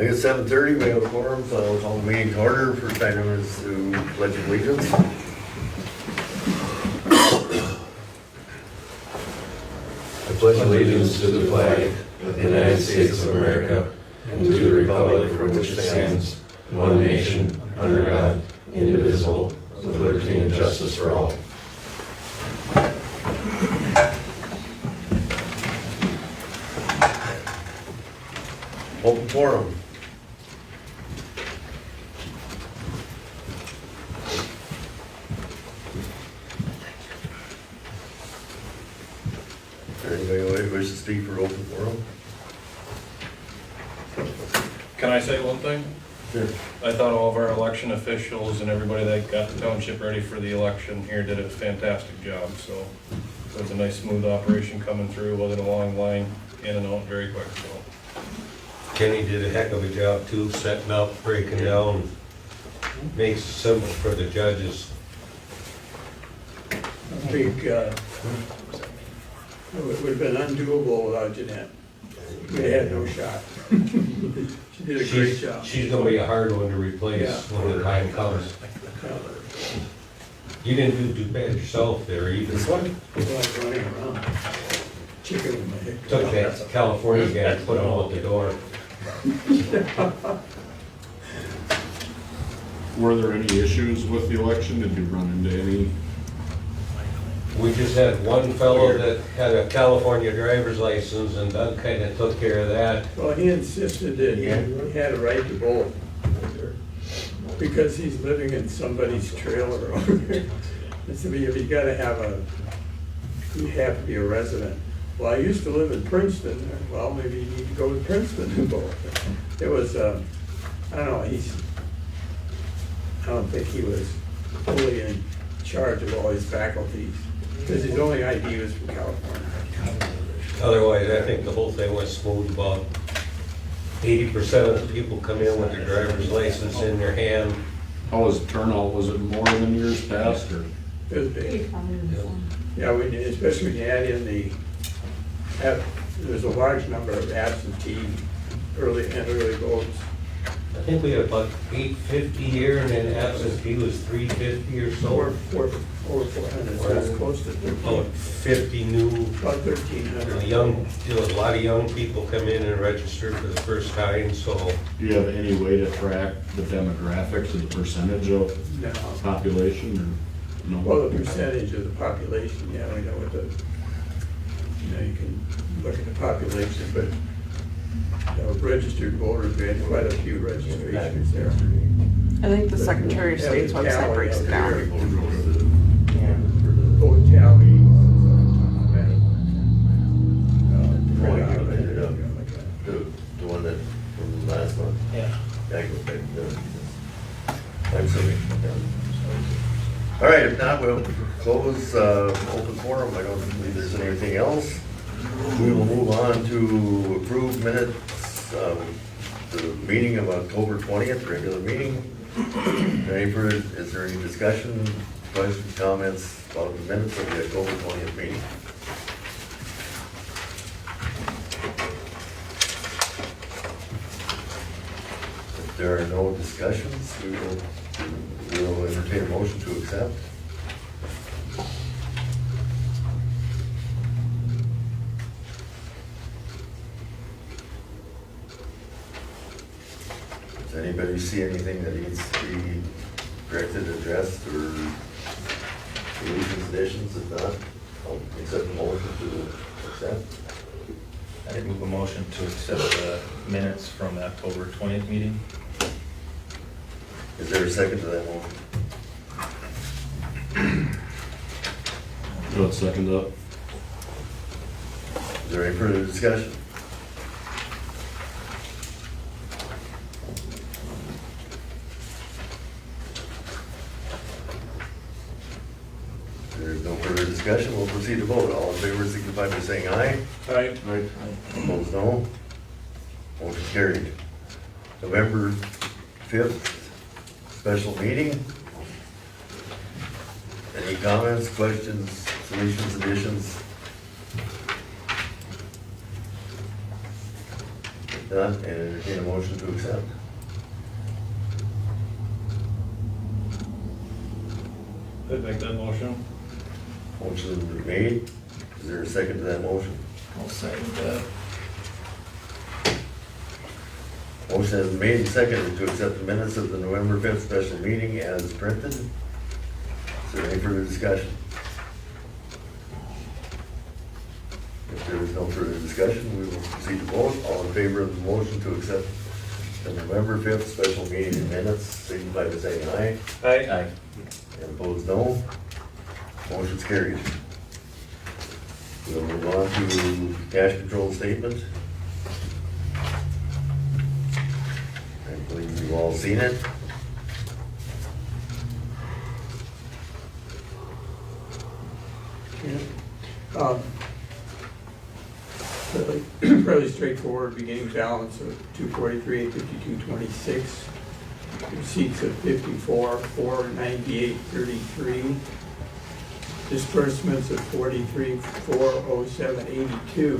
I guess 7:30, we have a quorum, so I'll call the meeting to order. First item is to pledge allegiance. I pledge allegiance to the flag of the United States of America and to the republic for which it stands, one nation, under God, indivisible, with liberty and justice for all. Open forum. Is there anybody who wishes to speak for open forum? Can I say one thing? Sure. I thought all of our election officials and everybody that got the township ready for the election here did a fantastic job, so it was a nice smooth operation coming through, wasn't a long line, in and out very quick, so. Kenny did a heck of a job too, setting up, breaking down, makes it simple for the judges. Big, it would have been undoable without Jeanette. We had no shot. She did a great job. She's gonna be a hard one to replace Yeah. when the time comes. You didn't do too bad yourself there either. This one? It's like running around. Chicken in my head. Took that California guy, put him out the door. Were there any issues with the election? Did you run into any? We just had one fellow that had a California driver's license, and Doug kind of took care of that. Well, he insisted that he had a right to vote because he's living in somebody's trailer over there. And so you gotta have you have to be a resident. Well, I used to live in Princeton. Well, maybe you need to go to Princeton and vote. It was, I don't know, I don't think he was fully in charge of all his faculties because his only ID was from California. Otherwise, I think the whole thing was smooth. About 80% of the people come in with their driver's license in their hand. How was turnout? Was it more than years past or? It was big. Yeah, especially when you add in there's a large number of absentee early votes. I think we had about 850 here, and then absentee was 350 or so. Over 400, so it's close to About 13, 50 new, about 1,300. a lot of young people come in and register for the first time, so. Do you have any way to track the demographics of the percentage of No. population or no? Well, the percentage of the population, yeah, we know what you can look at the population, but registered voters, we had quite a few registrations there. I think the Secretary of State's website breaks it down. Vote tally. The one that from last month? Yeah. I go back to I'm sorry. All right, if not, we'll close open forum. I don't believe there's anything else. We will move on to approve minutes of the meeting of October 20th, regular meeting. Is there any discussion, questions, comments about the minutes of the October 20th meeting? If there are no discussions, we will entertain a motion to accept. Does anybody see anything that needs to be corrected, addressed, or deletions, additions? If not, I'll accept the motion to accept. I'd move a motion to accept the minutes from the October 20th meeting. Is there a second to that motion? Let's second that. Is there any further discussion? If there is no further discussion, we'll proceed to vote. All in favor signify by saying aye. Aye. Right. Opposed, no. Motion carried. November 5th, special meeting. Any comments, questions, deletions, additions? None, and entertain a motion to accept. I'd make that motion. Motion made. Is there a second to that motion? I'll second that. Motion has been made and seconded to accept the minutes of the November 5th special meeting as printed. Is there any further discussion? If there is no further discussion, we will proceed to vote. All in favor of the motion to accept the November 5th special meeting minutes, signify by saying aye. Aye. And opposed, no. Motion's carried. We'll move on to cash control statement. I believe you've all seen it. Yeah. Fairly straightforward, beginning balance of 243, 5226. Receipts of 54, 498, 33. Disbursements of 43, 407, 82.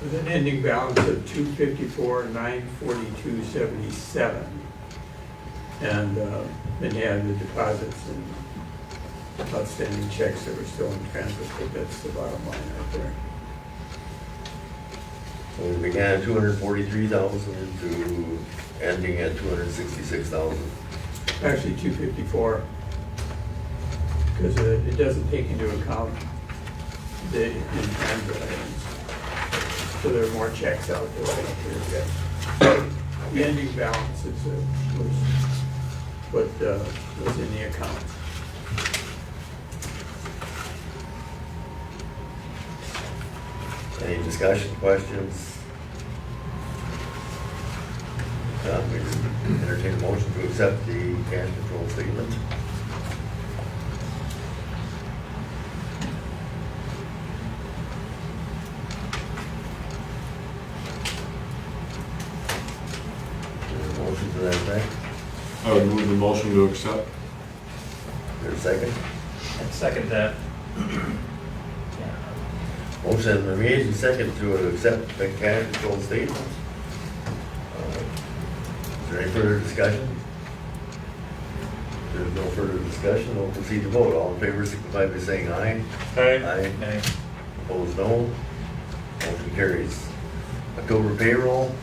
With an ending balance of 254, 942, 77. And then you have the deposits and outstanding checks that were still in transit, but that's the bottom line right there. So we began at 243,000 to ending at 266,000. Actually, 254, because it doesn't take into account the in-transit items. So there are more checks out there right here yet. The ending balance is, was what was in the account. Any discussion, questions? We entertain a motion to accept the cash control statement. Is there a motion to that effect? I would move the motion to accept. Is there a second? And second that. Motion has been made and second to accept the cash control statement. Is there any further discussion? If there's no further discussion, we'll proceed to vote. All in favor, signify by saying aye. Aye. Aye. Opposed, no. Motion carries. October payroll,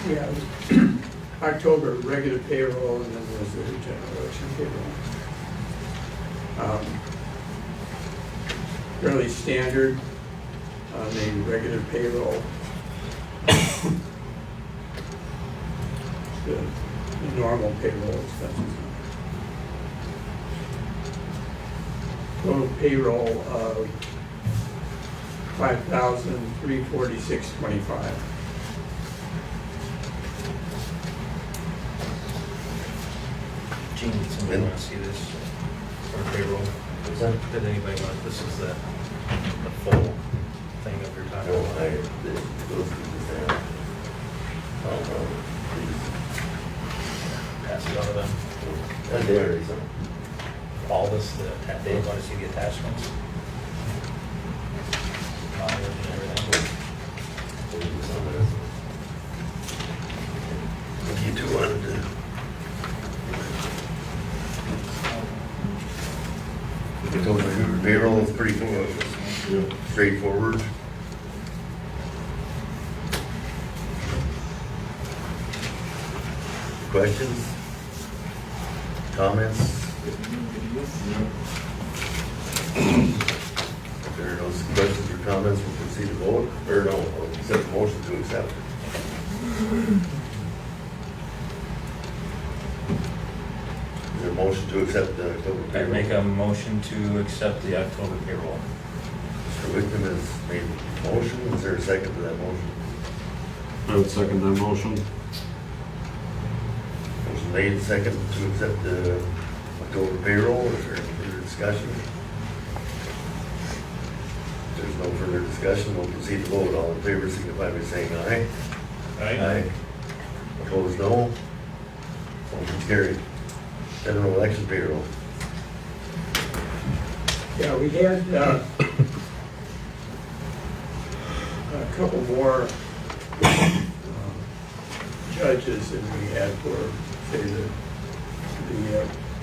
Yeah, October regular payroll, and then there's the general election payroll. Fairly standard on the regular payroll. The normal payroll expenses. Total payroll of $5,346.25. Gene, did somebody want to see this for payroll? What's that? Did anybody want, this is the full thing that we're talking no, about? those people stand. Pass it on to them. And there is some. All this, they want to see the attachments. Mileage and everything. You two wanted to. The total payroll is pretty straightforward. Questions? Comments? If there are no questions or comments, we'll proceed to vote, or no, we'll accept the motion to accept. Is there a motion to accept the October I payroll? make a motion to accept the October payroll. Mr. Whitcomb has made a motion. Is there a second to that motion? I would second that motion. Motion made, second to accept the October payroll. Is there any further discussion? If there's no further discussion, we'll proceed to vote. All in favor, signify by saying aye. Aye. Opposed, no. Motion's carried. General election payroll. Yeah, we had couple more judges than we had for, say, the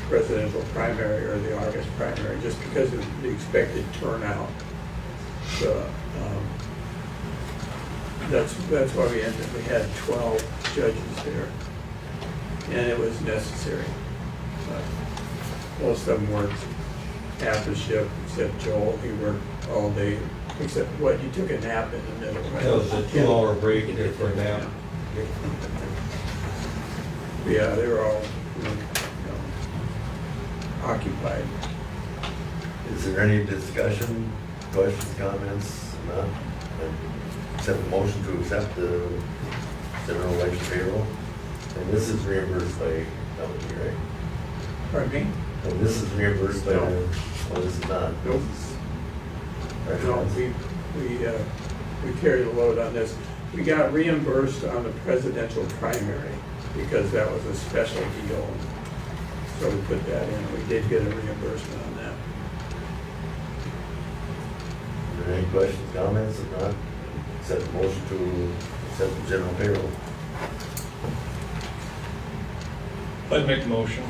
presidential primary or the August primary, just because of the expected turnout. So that's why we had 12 judges there, and it was necessary. Most of them worked half the shift, except Joel. He worked all day, except he took a nap in the middle. Right? That was a 2-hour break there for a nap. Yeah, they were all occupied. Is there any discussion, questions, comments? Not? Accept the motion to accept the general election payroll. And this is reimbursed by company, right? Pardon me? And this is reimbursed by, No. oh, this is not. Nope. No, we carry the load on this. We got reimbursed on the presidential primary because that was a special deal. So we put that in. We did get a reimbursement on that. Are there any questions, comments? If not, accept the motion to accept the general payroll. I'd make the motion.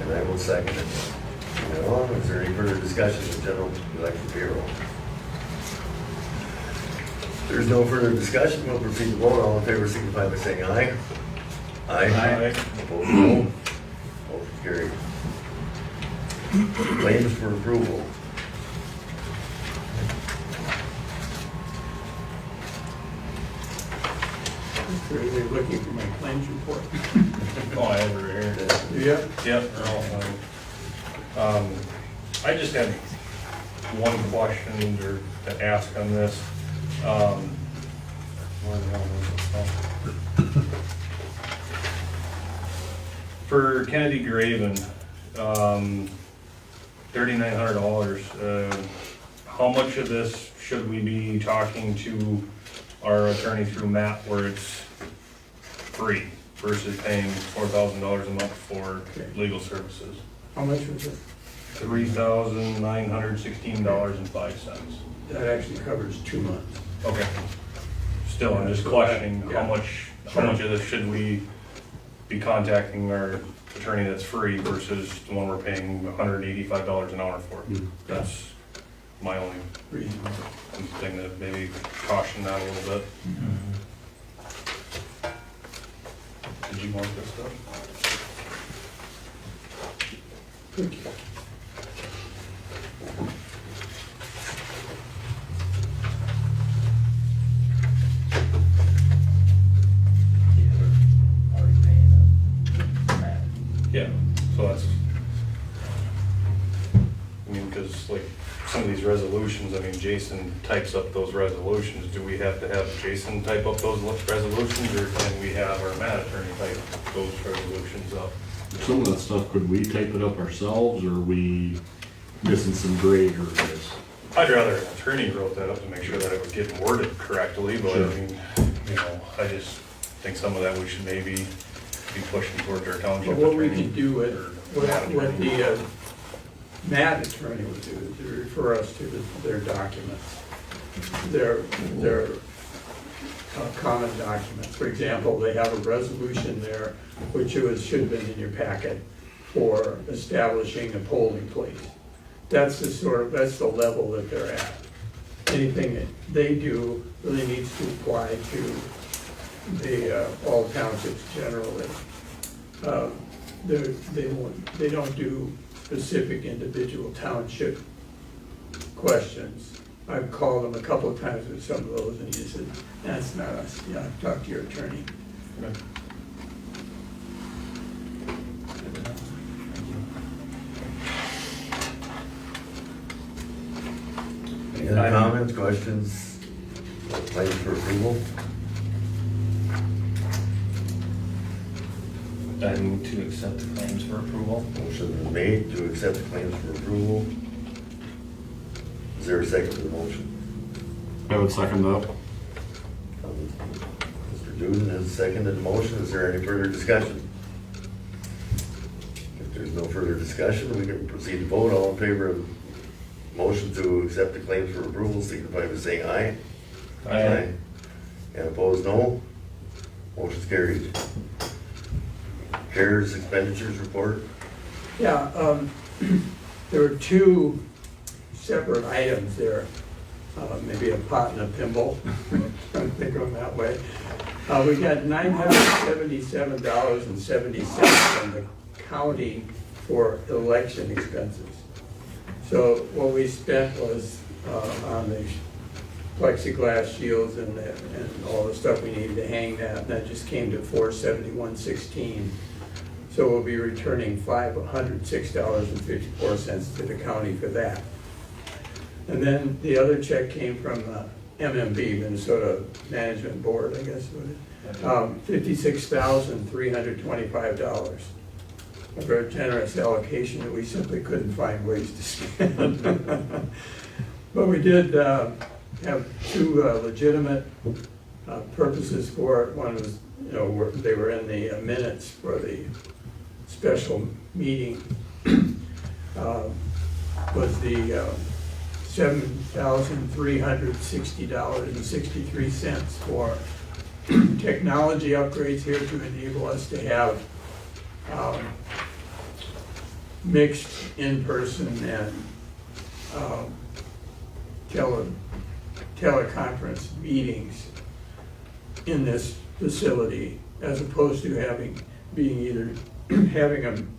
And I will second it. Now, is there any further discussion of general election payroll? If there's no further discussion, we'll proceed to vote. All in favor signify by saying aye. Aye. Opposed, no. Motion carried. Claims for approval. They're looking for my claims report. Oh, I have it right here. Yeah. Yep, they're all fine. I just had one question or to ask on this. Where the hell is it? For Kennedy Graven, $3,900, how much of this should we be talking to our attorney through MAT where it's free versus paying $4,000 a month for legal services? How much was it? $3,916.05. That actually covers 2 months. Okay. Still, I'm just questioning how much of this should we be contacting our attorney that's free versus the one we're paying $185 an hour for? That's my only Reason. thing that maybe caution that a little bit. Did you want this stuff? Thank you. Already paying them. Yeah, so that's, I mean, because like some of these resolutions, I mean, Jason types up those resolutions. Do we have to have Jason type up those resolutions, or can we have our MAT attorney type those resolutions up? Some of that stuff, could we type it up ourselves, or are we missing some gray areas? I'd rather an attorney wrote that up to make sure that it was getting worded correctly, but I Sure. mean, you know, I just think some of that we should maybe be pushing towards our township But what we attorney could do with, or what MAT attorney. the MAT attorney would do is to refer us to their documents, their common documents. For example, they have a resolution there, which should have been in your packet, for establishing a polling place. That's that's the level that they're at. Anything that they do really needs to apply to the all townships generally. They don't do specific individual township questions. I've called him a couple of times with some of those, and he said, that's not us. Yeah, talk to your attorney. Okay. Any other comments, questions, claims for approval? I move to accept the claims for approval. Motion is made to accept the claims for approval. Is there a second to the motion? I would second that. Mr. Duden has seconded the motion. Is there any further discussion? If there's no further discussion, we can proceed to vote. All in favor of motion to accept the claims for approval, signify by saying aye. Aye. And opposed, no. Motion's carried. CARES expenditures report. Yeah, there were two separate items there, maybe a pot and a thimble, trying to think of them that way. We got $977.70 from the county for election expenses. So what we spent was on the plexiglass shields and all the stuff we needed to hang that, and that just came to $471.16. So we'll be returning $506.54 to the county for that. And then the other check came from the MMB, Minnesota Management Board, I guess, $56,325. A very generous allocation that we simply couldn't find ways to spend. But we did have two legitimate purposes for it. One was, they were in the minutes for the special meeting, was the $7,360.63 for technology upgrades here to enable us to have mixed in-person and teleconference meetings in this facility, as opposed to being either having them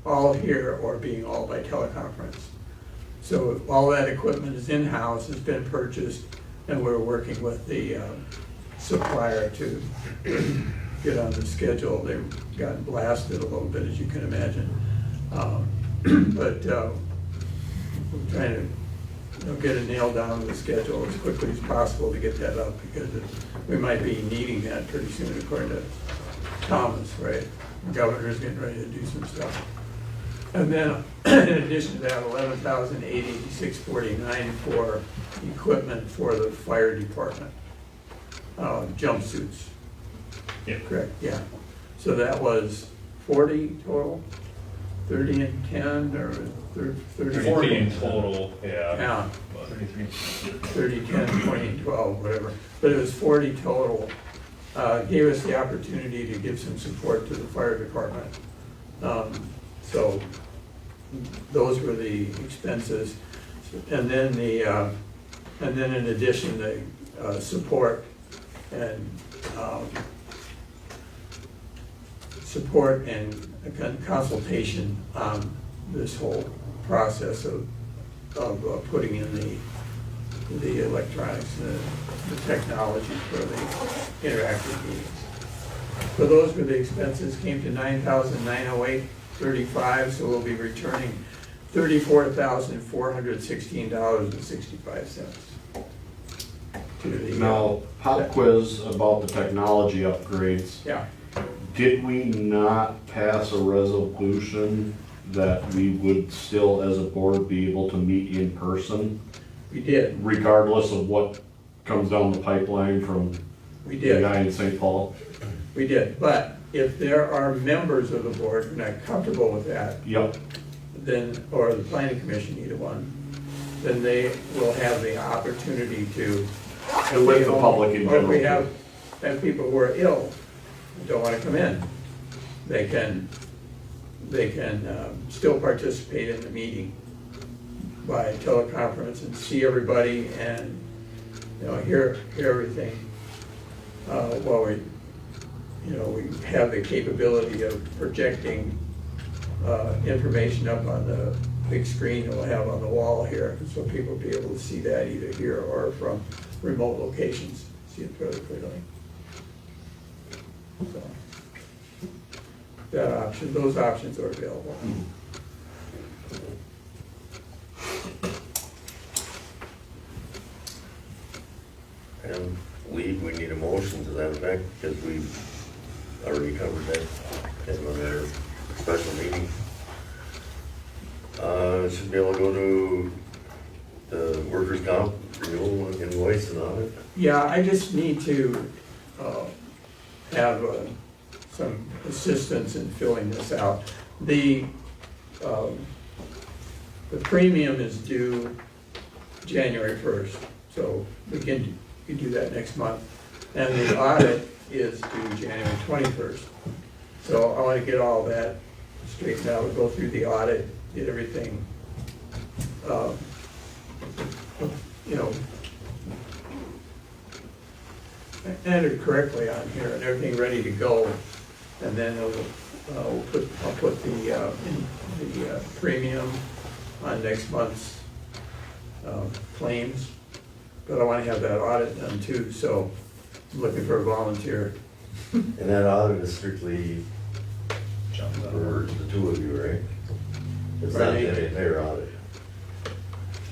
all here or being all by teleconference. So all that equipment is in-house, has been purchased, and we're working with the supplier to get on the schedule. They've gotten blasted a little bit, as you can imagine. But we're trying to get a nail down on the schedule as quickly as possible to get that up, because we might be needing that pretty soon, according to Thomas, right? The governor's getting ready to do some stuff. And then, in addition to that, $11,886.49 for equipment for the fire department, jumpsuits. Yeah. Correct, yeah. So that was 40 total, 30 and 10, or 30? 40 in total, yeah. Yeah, But 30, 10, 20, and 12, whatever. But it was 40 total. Gave us the opportunity to give some support to the fire department. So those were the expenses. And then in addition, the support and consultation on this whole process of putting in the electronics, the technology for the interactive meetings. So those were the expenses, came to $9,908.35, so we'll be returning $34,416.65 to the. Now, pop quiz about the technology upgrades. Yeah, Did we not pass a resolution that we would still, as a board, be able to meet in person, we did, regardless of what comes down the pipeline from we the did. guy in St. Paul? We did, but if there are members of the board who are not comfortable with that, Yep. then, or the planning commission, either one, then they will have the opportunity to. And with the public in Or if we general. have people who are ill, and don't want to come in, they can still participate in the meeting by teleconference and see everybody and, hear everything. While we have the capability of projecting information up on the big screen that we'll have on the wall here, so people will be able to see that either here or from remote locations, see it fairly clearly. So, those options are available. I don't believe we need a motion to that effect, because we've already covered that in our special meeting. Should be able to go to the workers' comp renewal invoice and audit. Yeah, I just need to have some assistance in filling this out. The premium is due January 1st, so we can we do that next month. And the audit is due January 21st. So I want to get all that straightened out, go through the audit, get everything, you know, entered correctly on here and everything ready to go. And then I'll put the premium on next month's claims. But I want to have that audit done too, so I'm looking for a volunteer. And that audit is strictly Jump for over. the two of you, right? It's not Right. the entire audit.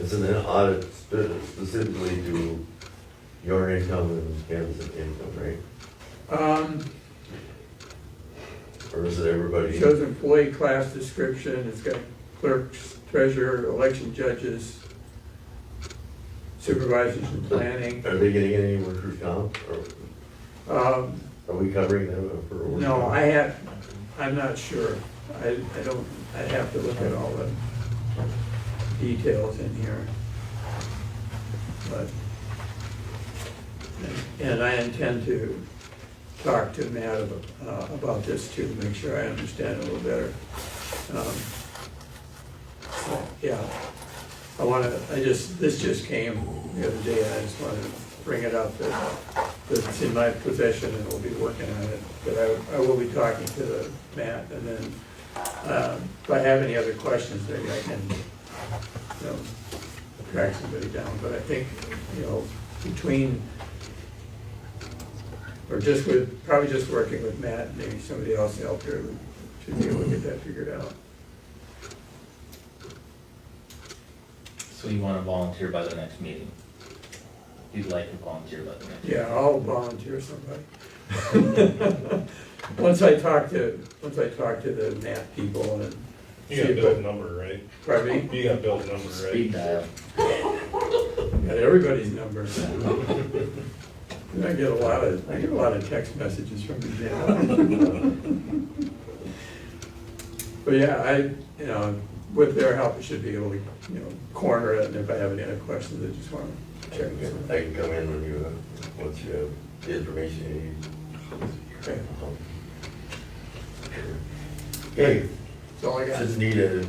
It's an audit specifically to your income and Ken's income, right? Or is it everybody? It shows employee class description, it's got clerks, treasurer, election judges, supervisors and planning. Are they getting any workers' comp, or are we covering them for workers' No, comp? I'm not sure. I don't, I'd have to look at all the details in here. But, and I intend to talk to Matt about this too, to make sure I understand it a little better. Yeah, this just came the other day, and I just wanted to bring it up that it's in my possession and we'll be working on it. But I will be talking to Matt, and then if I have any other questions, maybe I can, you know, track somebody down. But I think, you know, between, or just with, probably just working with Matt, maybe somebody else out there should be able to get that figured out. So you want to volunteer by the next meeting? You'd like to volunteer by the next meeting? Yeah, I'll volunteer somebody. Once I talk to the Matt people and. You got Bill's number, right? Pardon me? You got Bill's number, right? Speed dial. Got everybody's number. I get a lot of text messages from him. But yeah, you know, with their help, I should be able to, you know, corner it, and if I have any other questions, I just want to check this out. I can come in when you, once you have the information you need. Okay, Okay, that's all I got. should need a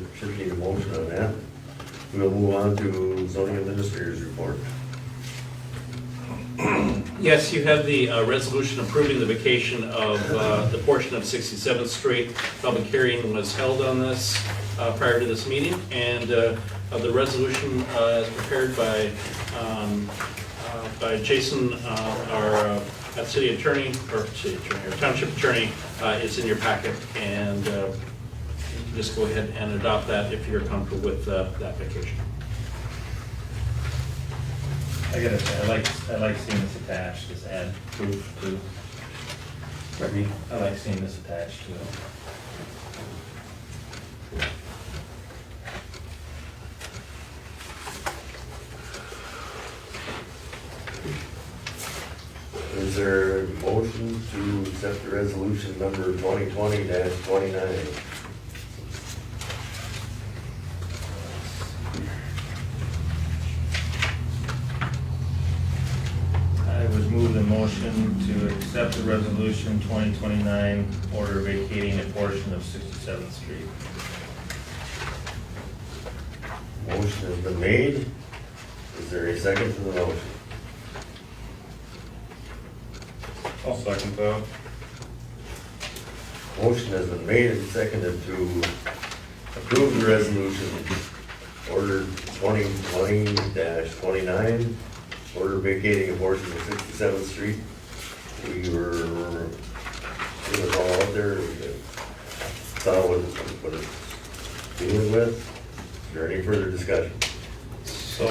motion on that. We'll move on to zoning administrator's report. Yes, you have the resolution approving the vacation of the portion of 67th Street. Public hearing was held on this prior to this meeting, and the resolution is prepared by Jason, our city attorney, or township attorney, is in your packet, and just go ahead and adopt that if you're comfortable with that vacation. I gotta say, I like seeing this attached, this add proof too. Pardon me? I like seeing this attached to it. Is there a motion to accept the resolution number 2020-29? I would move the motion to accept the resolution 2029, order vacating a portion of 67th Street. Motion has been made. Is there a second to the motion? I'll second that. Motion has been made and seconded to approve the resolution, order 2020-29, order vacating a portion of 67th Street. We were, it was all out there, we saw what it's dealing with. Is there any further discussion? So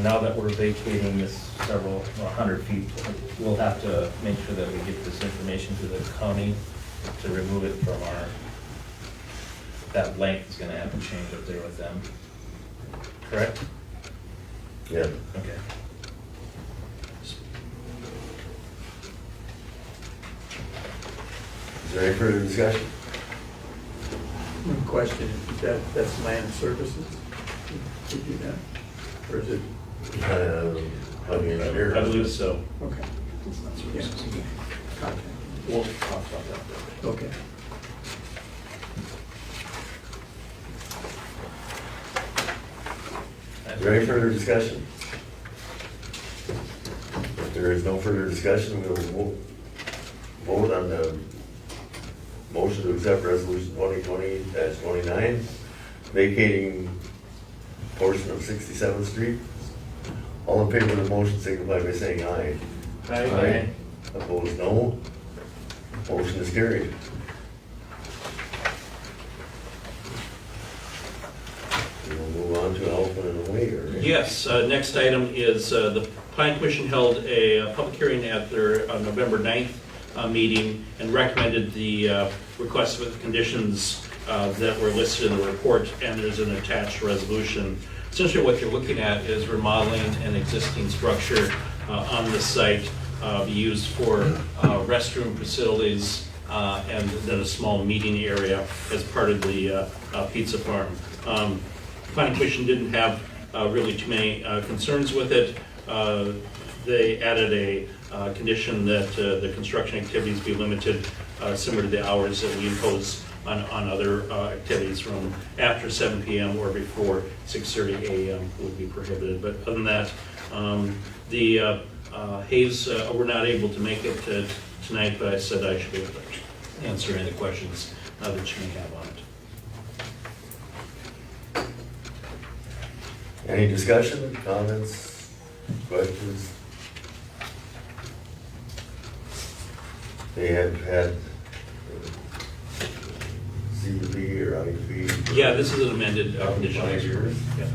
now that we're vacating this several 100 feet, we'll have to make sure that we get this information to the county to remove it from our, that length is gonna have to change up there with them. Correct? Yeah. Okay. Is there any further discussion? One question, that's land services to do that? Or is it, by the engineer. I believe so. Okay. Yeah. We'll talk about that. Okay. Is there any further discussion? If there is no further discussion, we will vote on the motion to accept resolution 2020-29, vacating portion of 67th Street. All in favor of the motion signify by saying aye. Aye. Opposed, no. Motion is carried. We will move on to Alpha and AWAIR. Yes, next item is the Plan Commission held a public hearing at their November 9th meeting and recommended the request with conditions that were listed in the report, and there's an attached resolution. Essentially what you're looking at is remodeling an existing structure on the site, used for restroom facilities and then a small meeting area as part of the pizza farm. Planning Commission didn't have really too many concerns with it. They added a condition that the construction activities be limited, similar to the hours that we impose on other activities from after 7 p.m. or before 6:30 a.m. would be prohibited. But other than that, the Hayes were not able to make it tonight, but I said I should be able to answer any questions that you may have on it. Any discussion, comments, questions? They have had CUP or IUP? Yeah, this is an amended conditional use permit. Yeah.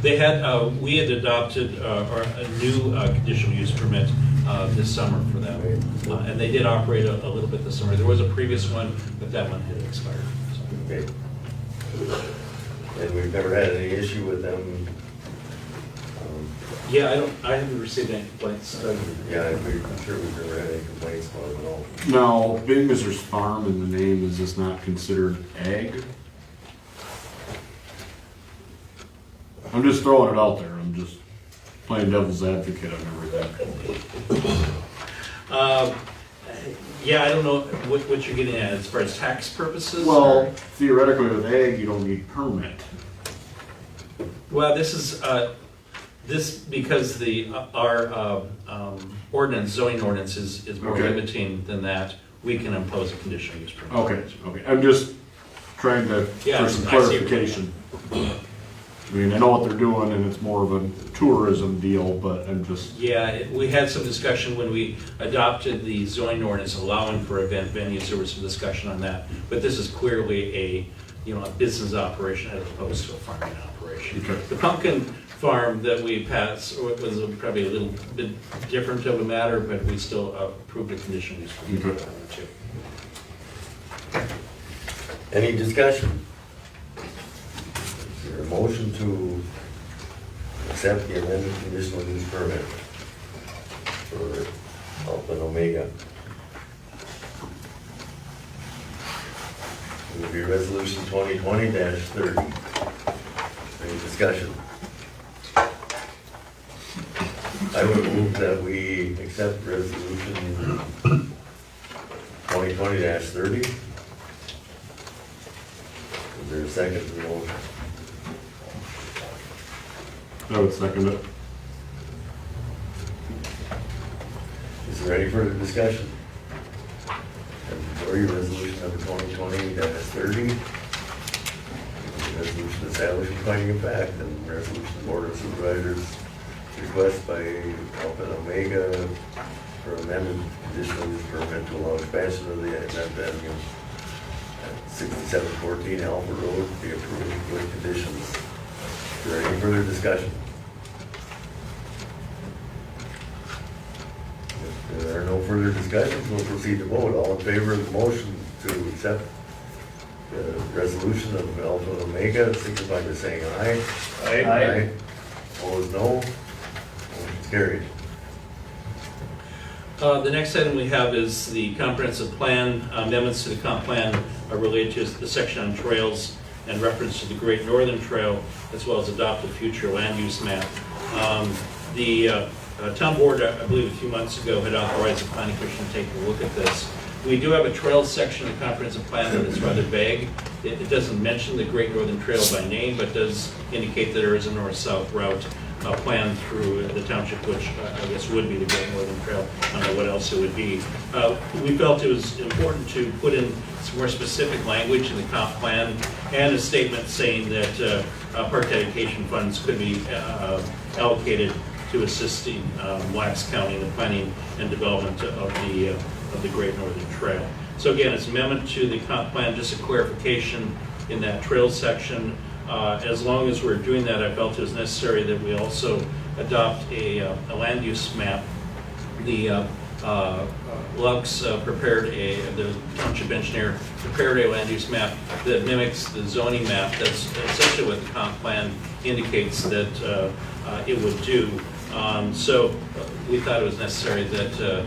They had, we had adopted a new conditional use permit this summer for them. And they did operate a little bit this summer. There was a previous one, but that one had expired. So. Okay. And we've never had any issue with them? Yeah, I haven't received any complaints. Yeah, I'm sure we've never had any complaints about it at all. Now, being as there's farm in the name, is this not considered ag? I'm just throwing it out there, I'm just playing devil's advocate on everything. Yeah, I don't know what you're getting at as far as tax purposes. Well, or? theoretically with ag, you don't need permit. Well, this is this because our ordinance, zoning ordinance, is more Okay. limiting than that. We can impose a conditional use permit. Okay, I'm just trying to, Yeah, for some I see what you're clarification. I mean, I know what they're doing and it's more of a tourism deal, but I'm just, Yeah, we had some discussion when we adopted the zoning ordinance allowing for event venues. There was some discussion on that, but this is clearly a business operation as opposed to a farming operation. Okay. The pumpkin farm that we passed was probably a little bit different of a matter, but we still approved a conditional use permit Okay. for that one too. Any discussion? Is there a motion to accept the amended conditional use permit for Alpha and Omega? It will be resolution 2020-30. Any discussion? I would move that we accept resolution 2020-30. Is there a second to the motion? I would second it. Is there any further discussion? For your resolution number 2020-30, resolution establishing finding of fact, and resolution Board of Supervisors request by Alpha and Omega for amended conditional use permit to allow expansion of the event venue at 6714 Alpha Road be approved with conditions. Is there any further discussion? If there are no further discussions, we'll proceed to vote. All in favor of the motion to accept the resolution of Alpha and Omega, signify by saying aye. Aye. Opposed, no. Motion's carried. The next item we have is the comprehensive plan. Amendments to the comp plan are related to the section on trails and reference to the Great Northern Trail, as well as adopt a future land use map. The town board, I believe a few months ago, had authorized the planning commission to take a look at this. We do have a trail section of the comprehensive plan that is rather vague. It doesn't mention the Great Northern Trail by name, but does indicate that there is a north-south route planned through the township, which I guess would be the Great Northern Trail. I don't know what else it would be. We felt it was important to put in some more specific language in the comp plan and a statement saying that park dedication funds could be allocated to assisting Wax County in the planning and development of the Great Northern Trail. So again, it's amendment to the comp plan, just a clarification in that trail section. As long as we're doing that, I felt it was necessary that we also adopt a land use map. The Lux prepared the township engineer prepared a land use map that mimics the zoning map. That's essentially what the comp plan indicates that it would do. So we thought it was necessary that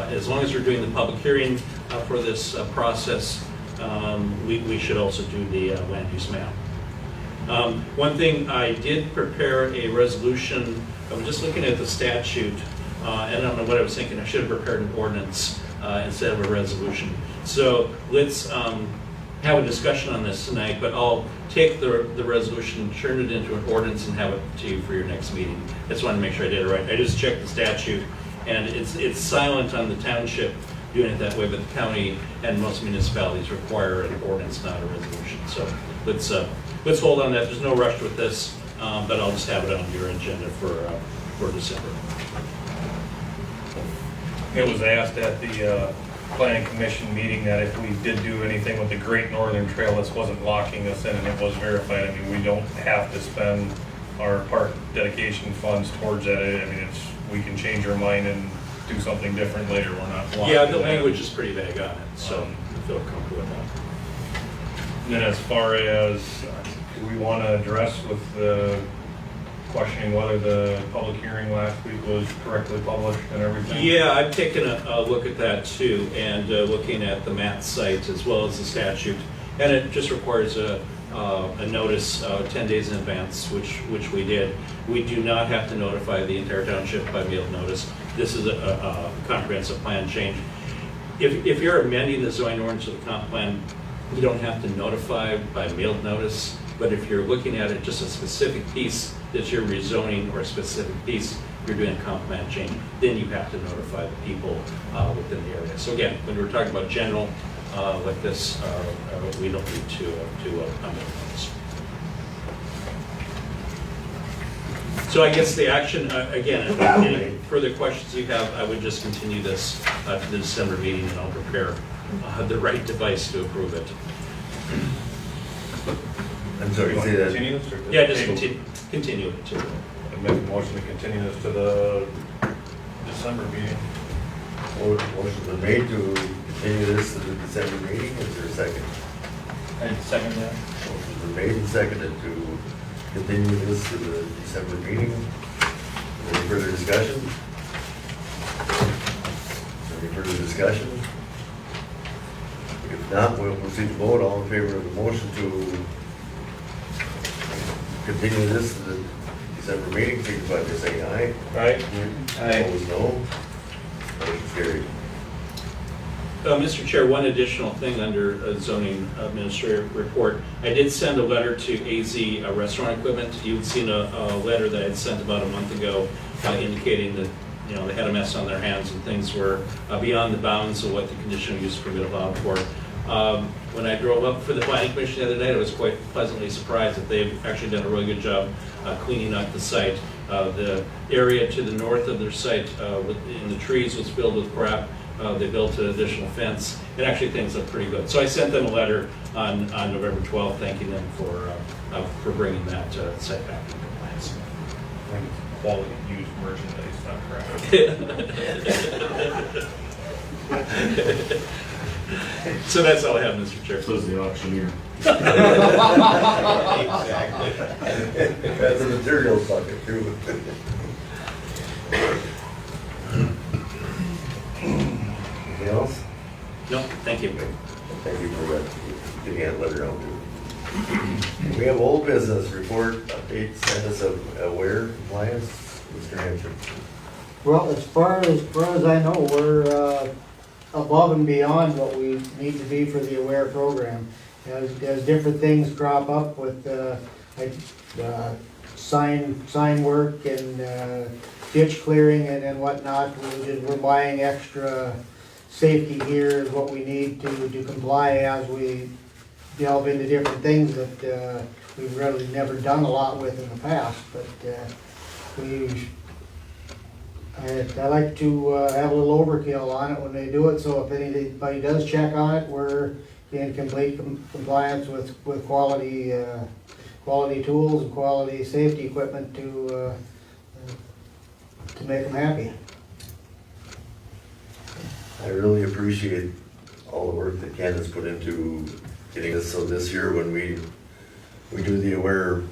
as long as we're doing the public hearing for this process, we should also do the land use map. One thing, I did prepare a resolution. I was just looking at the statute, and I don't know what I was thinking. I should have prepared an ordinance instead of a resolution. So let's have a discussion on this tonight, but I'll take the resolution, turn it into an ordinance, and have it to you for your next meeting. I just wanted to make sure I did it right. I just checked the statute, and it's silent on the township doing it that way, but the county and most municipalities require an ordinance, not a resolution. So let's hold on that. There's no rush with this, but I'll just have it on your agenda for December. It was asked at the planning commission meeting that if we did do anything with the Great Northern Trail, this wasn't locking us in, and it was verified. I mean, we don't have to spend our park dedication funds towards that. I mean, we can change our mind and do something different later. We're not locked. Yeah, the language is pretty vague on it, so I feel comfortable with that. And then as far as, do we want to address with the questioning whether the public hearing last week was correctly published and everything? Yeah, I've taken a look at that too, and looking at the MAT site as well as the statute. And it just requires a notice 10 days in advance, which we did. We do not have to notify the entire township by mail notice. This is a comprehensive plan change. If you're amending the zoning ordinance of the comp plan, you don't have to notify by mailed notice. But if you're looking at it, just a specific piece that you're rezoning, or a specific piece you're doing a comp plan change, then you have to notify the people within the area. So again, when we're talking about general like this, we don't need to amend those. So I guess the action, again, any further questions you have, I would just continue this to the December meeting, and I'll prepare the right device to approve it. I'm sorry, You want say to that. continue this, or Yeah, just table? continue it to. I make a motion to continue this to the December meeting. Motion's been made to continue this to the December meeting. Is there a second? And second that? Motion's been made and seconded to continue this to the December meeting. Any further discussion? Any further discussion? If not, we'll proceed to vote. All in favor of the motion to continue this to the December meeting, signify by saying aye. Right? Opposed, no. Motion carried. Mr. Chair, one additional thing under zoning administrator report. I did send a letter to AZ Restaurant Equipment. You'd seen a letter that I had sent about a month ago indicating that they had a mess on their hands and things were beyond the bounds of what the conditional use permit allowed for. When I drove up for the planning commission the other night, I was quite pleasantly surprised that they've actually done a really good job cleaning up the site. The area to the north of their site in the trees was filled with crap. They built an additional fence, and actually things look pretty good. So I sent them a letter on November 12th thanking them for bringing that site back into compliance. Quality used merchandise, not crap. So that's all I have, Mr. Chair. Says the auctioneer. Exactly. That's a materials bucket too. Anything else? No, thank you. Thank you for that, getting that letter out too. We have old business report, update status of AWAIR compliance. Mr. Henchen? Well, as far as I know, we're above and beyond what we need to be for the AWAIR program. As different things crop up with sign work and ditch clearing and whatnot, we're buying extra safety gear is what we need to comply as we delve into different things that we've really never done a lot with in the past. But I like to have a little overkill on it when they do it, so if anybody does check on it, we're in complete compliance with quality tools and quality safety equipment to make them happy. I really appreciate all the work that Ken has put into getting this, so this year when we do the AWAIR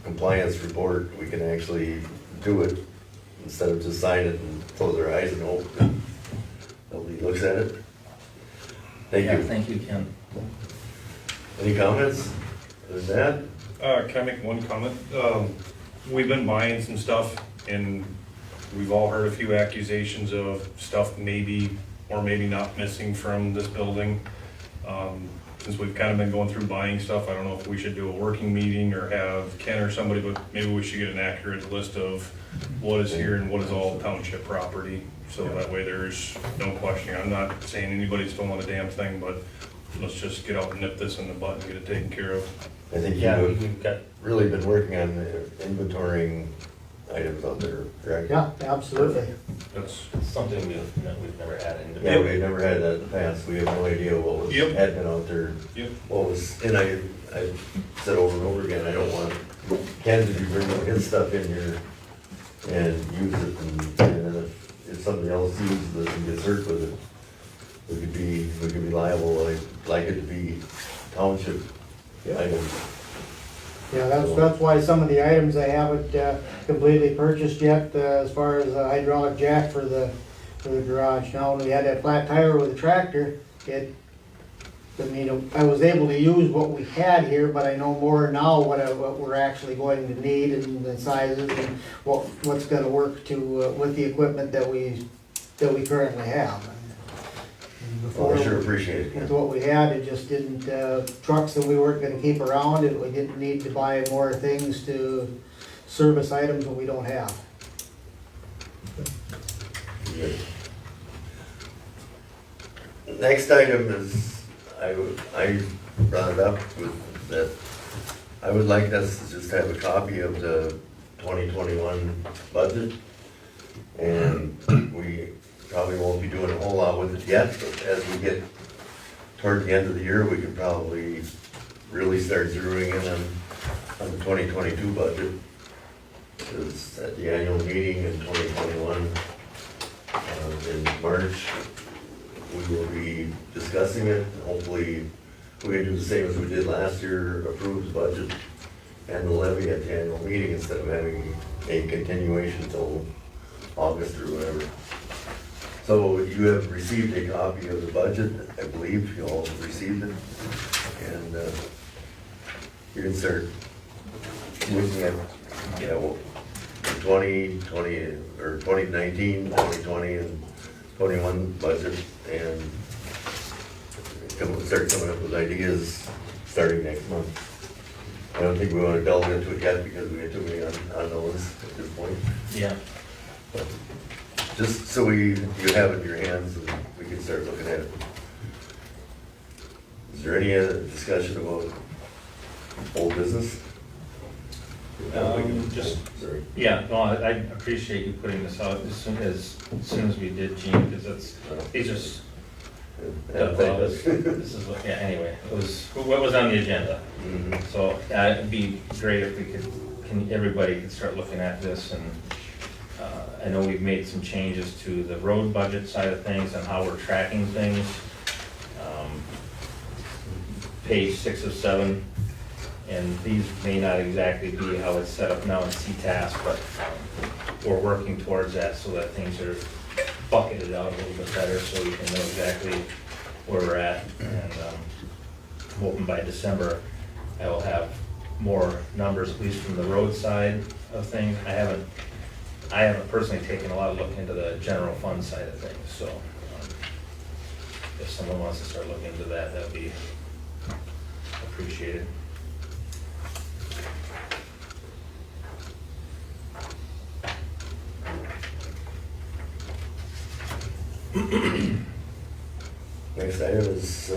compliance report, we can actually do it instead of just sign it and close our eyes and hope that nobody looks at it. Thank Yeah, you. thank you, Ken. Any comments? Other than Can I make one comment? We've been buying some stuff and we've all heard a few accusations of stuff maybe or maybe not missing from this building. Since we've kind of been going through buying stuff, I don't know if we should do a working meeting or have Ken or somebody, but maybe we should get an accurate list of what is here and what is all township property. So that way there's no questioning. I'm not saying anybody's stolen a damn thing, but let's just get out and nip this in the butt and get it taken care of. I think Yeah, you've we've got, really been working on inventorying items out there, correct? Yeah, absolutely. That's, it's something we've never had in. Yeah, we've never had that in the past. We have no idea what was, Yep. had been out there. Yep. What was, and I said over and over again, I don't want Ken to be bringing his stuff in here and use it, and then if somebody else uses it and gets hurt with it, we could be liable. I'd like it to be township items. Yeah, that's why some of the items I haven't completely purchased yet, as far as a hydraulic jack for the garage. Now, when we had that flat tire with the tractor, I was able to use what we had here, but I know more now what we're actually going to need and the sizes and what's gonna work with the equipment that we currently have. And Well, I before, sure appreciate it, with Ken. what we had, it just didn't, trucks that we weren't gonna keep around, we didn't need to buy more things to service items that we don't have. Good. Next item is, I brought it up with that, I would like us to just have a copy of the 2021 budget. And we probably won't be doing a whole lot with it yet, but as we get toward the end of the year, we could probably really start zeroing in on the 2022 budget. Because at the annual meeting in 2021, in March, we will be discussing it. Hopefully, we're gonna do the same as we did last year, approve the budget and the levy at the annual meeting instead of having a continuation till August or whatever. So you have received a copy of the budget, I believe you all have received it. And you can start looking at, you know, 2020 or 2019, 2020 and 21 budget and start coming up with ideas starting next month. I don't think we want to delve into it yet because we have too many unknowns at this point. Yeah. But just so you have it in your hands and we can start looking at it. Is there any other discussion about old business? Just, Sorry. yeah, no, I appreciate you putting this out as soon as we did, Gene, because these are, well, this is, yeah, anyway, it was, what was on the agenda. Mhm. So, it'd be great if we could, everybody could start looking at this, and I know we've made some changes to the road budget side of things and how we're tracking things. Page 6 of 7, and these may not exactly be how it's set up now in CTAS, but we're working towards that so that things are bucketed out a little bit better so we can know exactly where we're at. And I'm hoping by December I will have more numbers, at least from the road side of things. I haven't personally taken a lot of look into the general fund side of things, so if someone wants to start looking into that, that'd be appreciated. Next item is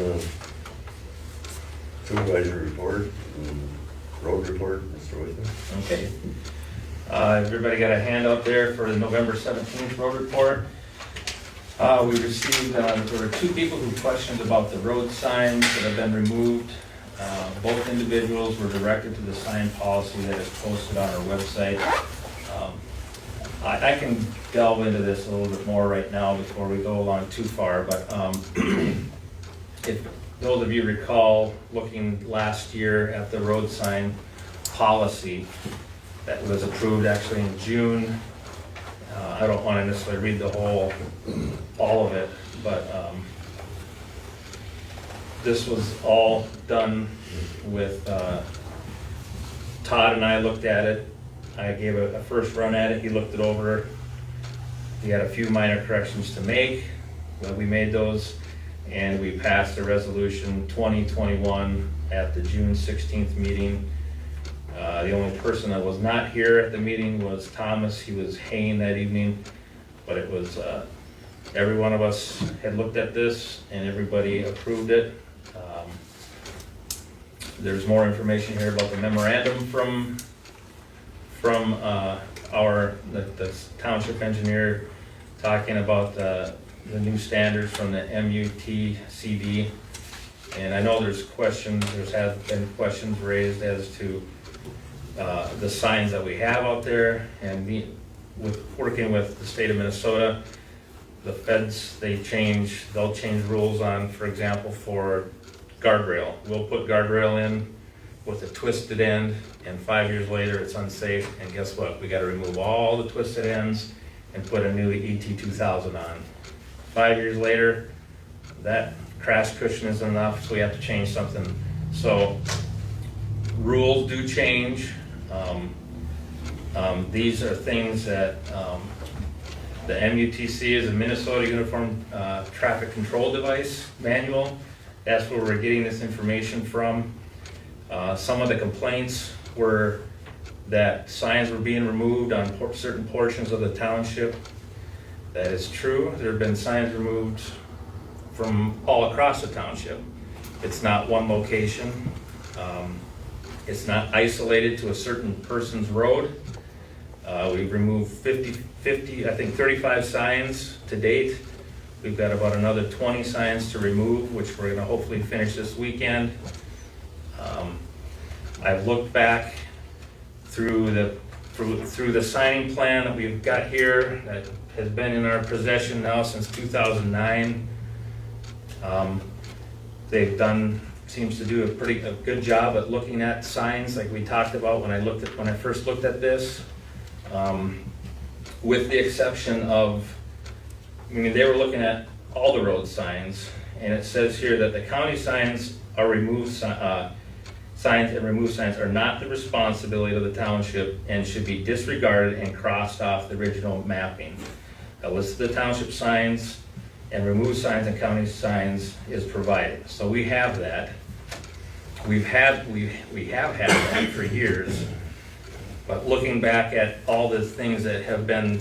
Supervisor Report, and Road Report, Mr. Whitcomb. Okay. Everybody got a handout there for the November 17th road report. We received, there were 2 people who questioned about the road signs that have been removed. Both individuals were directed to the sign policy that is posted on our website. I can delve into this a little bit more right now before we go along too far, but if those of you recall looking last year at the road sign policy that was approved actually in June, I don't want to necessarily read all of it, but this was all done with, Todd and I looked at it. I gave a first run at it, he looked it over. He had a few minor corrections to make, but we made those, and we passed a resolution 2021 at the June 16th meeting. The only person that was not here at the meeting was Thomas. He was haying that evening, but it was, every one of us had looked at this and everybody approved it. There's more information here about the memorandum from the township engineer talking about the new standards from the MUTCD. And I know there's been questions raised as to the signs that we have out there, and working with the state of Minnesota, the feds, they'll change rules on, for example, for guardrail. We'll put guardrail in with a twisted end, and 5 years later it's unsafe, and guess what? We gotta remove all the twisted ends and put a new ET2000 on. 5 years later, that crash cushion is enough, so we have to change something. So rules do change. These are things that the MUTC is a Minnesota Uniform Traffic Control Device manual. That's where we're getting this information from. Some of the complaints were that signs were being removed on certain portions of the township. That is true. There have been signs removed from all across the township. It's not one location. It's not isolated to a certain person's road. We've removed 35 signs to date. We've got about another 20 signs to remove, which we're gonna hopefully finish this weekend. I've looked back through the signing plan that we've got here that has been in our possession now since 2009. They've seems to do a good job at looking at signs like we talked about when I first looked at this. With the exception of, they were looking at all the road signs, and it says here that the county signs are signs and removed signs are not the responsibility of the township and should be disregarded and crossed off the original mapping. A list of the township signs and removed signs and county signs is provided. So we have that. We have had that for years. But looking back at all the things that have been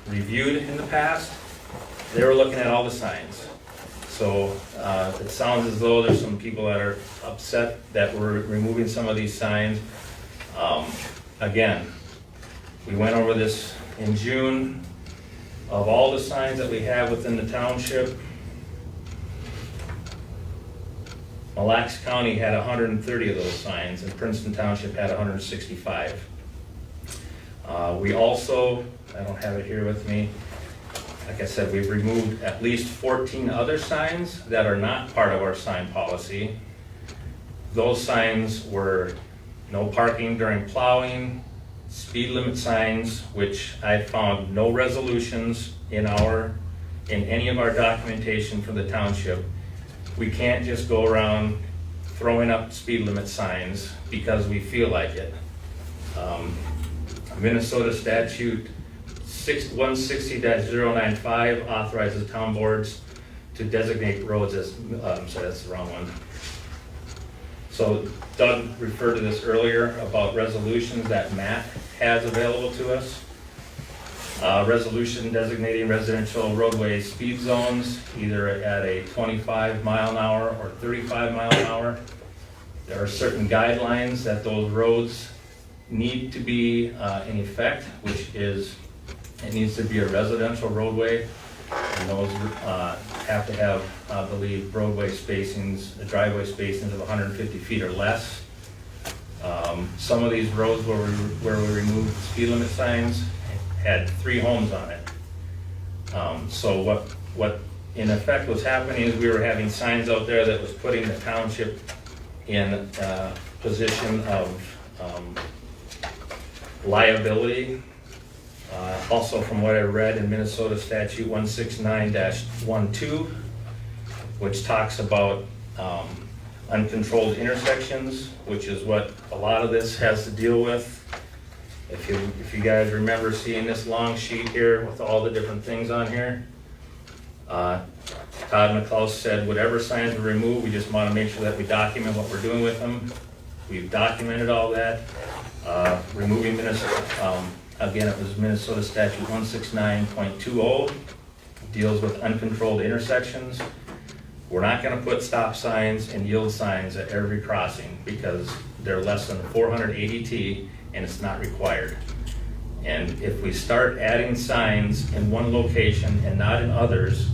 reviewed in the past, they were looking at all the signs. So it sounds as though there's some people that are upset that we're removing some of these signs. Again, we went over this in June. Of all the signs that we have within the township, Mille Lacs County had 130 of those signs, and Princeton Township had 165. We also, I don't have it here with me, like I said, we've removed at least 14 other signs that are not part of our sign policy. Those signs were no parking during plowing, speed limit signs, which I found no resolutions in any of our documentation from the township. We can't just go around throwing up speed limit signs because we feel like it. Minnesota statute 160-095 authorizes town boards to designate roads as, I'm sorry, that's the wrong one. So Doug referred to this earlier about resolutions that MAT has available to us. Resolution designating residential roadway speed zones, either at a 25 mile an hour or 35 mile an hour. There are certain guidelines that those roads need to be in effect, which is, it needs to be a residential roadway. And those have to have, I believe, roadway spacings, driveway spacings of 150 feet or less. Some of these roads where we removed speed limit signs had 3 homes on it. So what in effect was happening is we were having signs out there that was putting the township in a position of liability. Also, from what I read in Minnesota statute 169-12, which talks about uncontrolled intersections, which is what a lot of this has to deal with. If you guys remember seeing this long sheet here with all the different things on here, Todd McClouse said whatever signs we remove, we just want to make sure that we document what we're doing with them. We've documented all that. Removing Minnesota, again, it was Minnesota statute 169.20, deals with uncontrolled intersections. We're not going to put stop signs and yield signs at every crossing because they're less than 480 T and it's not required. And if we start adding signs in one location and not in others,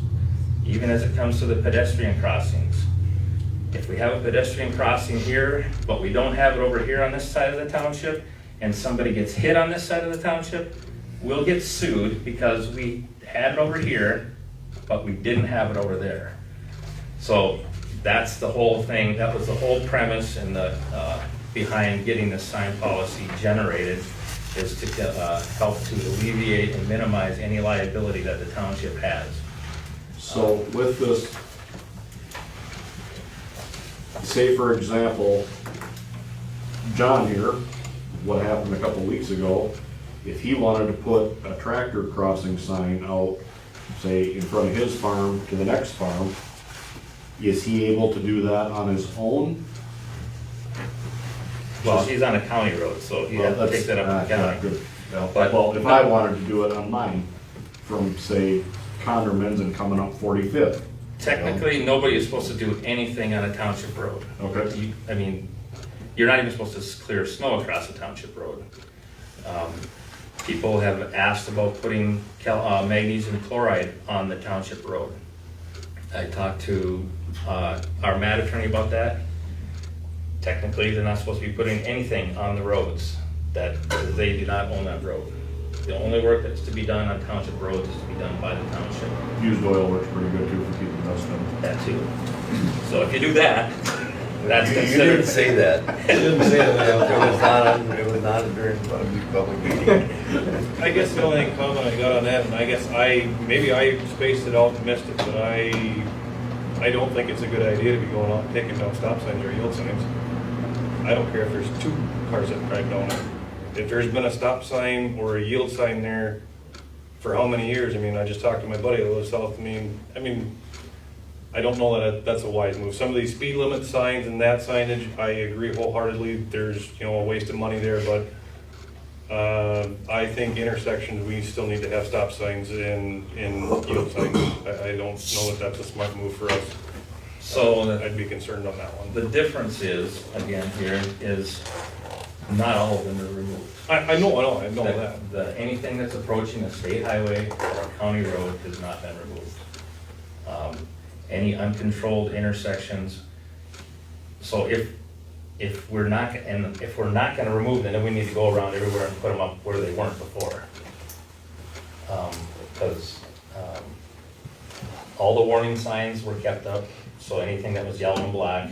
even as it comes to the pedestrian crossings, if we have a pedestrian crossing here, but we don't have it over here on this side of the township, and somebody gets hit on this side of the township, we'll get sued because we had it over here, but we didn't have it over there. So that's the whole thing. That was the whole premise and the behind getting this sign policy generated, is to help to alleviate and minimize any liability that the township has. So with this, say for example, John here, what happened a couple weeks ago, if he wanted to put a tractor crossing sign out, say in front of his farm to the next farm, is he able to do that on his own? Well, he's on a county road, so he has to take that up to the county. Good. But- Well, if I wanted to do it on mine, from say Conderman's and coming up 45th. Technically, nobody is supposed to do anything on a township road. Okay. I mean, you're not even supposed to clear snow across a township road. People have asked about putting magnesium chloride on the township road. I talked to our MAT attorney about that. Technically, they're not supposed to be putting anything on the roads because they do not own that road. The only work that's to be done on township roads is to be done by the township. Used oil works pretty good too for keeping dust in. That too. So if you do that, that's You considered. didn't say that. You didn't say that. It was not during public meeting. I guess the only comment I got on that, and I guess maybe I spaced it out and missed it, but I don't think it's a good idea to be going out and taking down stop signs or yield signs. I don't care if there's 2 cars that drive down it. If there's been a stop sign or a yield sign there for how many years? I mean, I just talked to my buddy that lives south. I mean, I don't know that that's a wise move. Some of these speed limit signs and that signage, I agree wholeheartedly. There's, a waste of money there, but I think intersections, we still need to have stop signs and yield signs. I don't know that that's a smart move for us. So I'd be concerned on that one. the difference is, again, here, is not all of them are removed. I know that. Anything that's approaching a state highway or a county road has not been removed. Any uncontrolled intersections. So if we're not going to remove them, then we need to go around everywhere and put them up where they weren't before. Because all the warning signs were kept up. So anything that was yellow and black,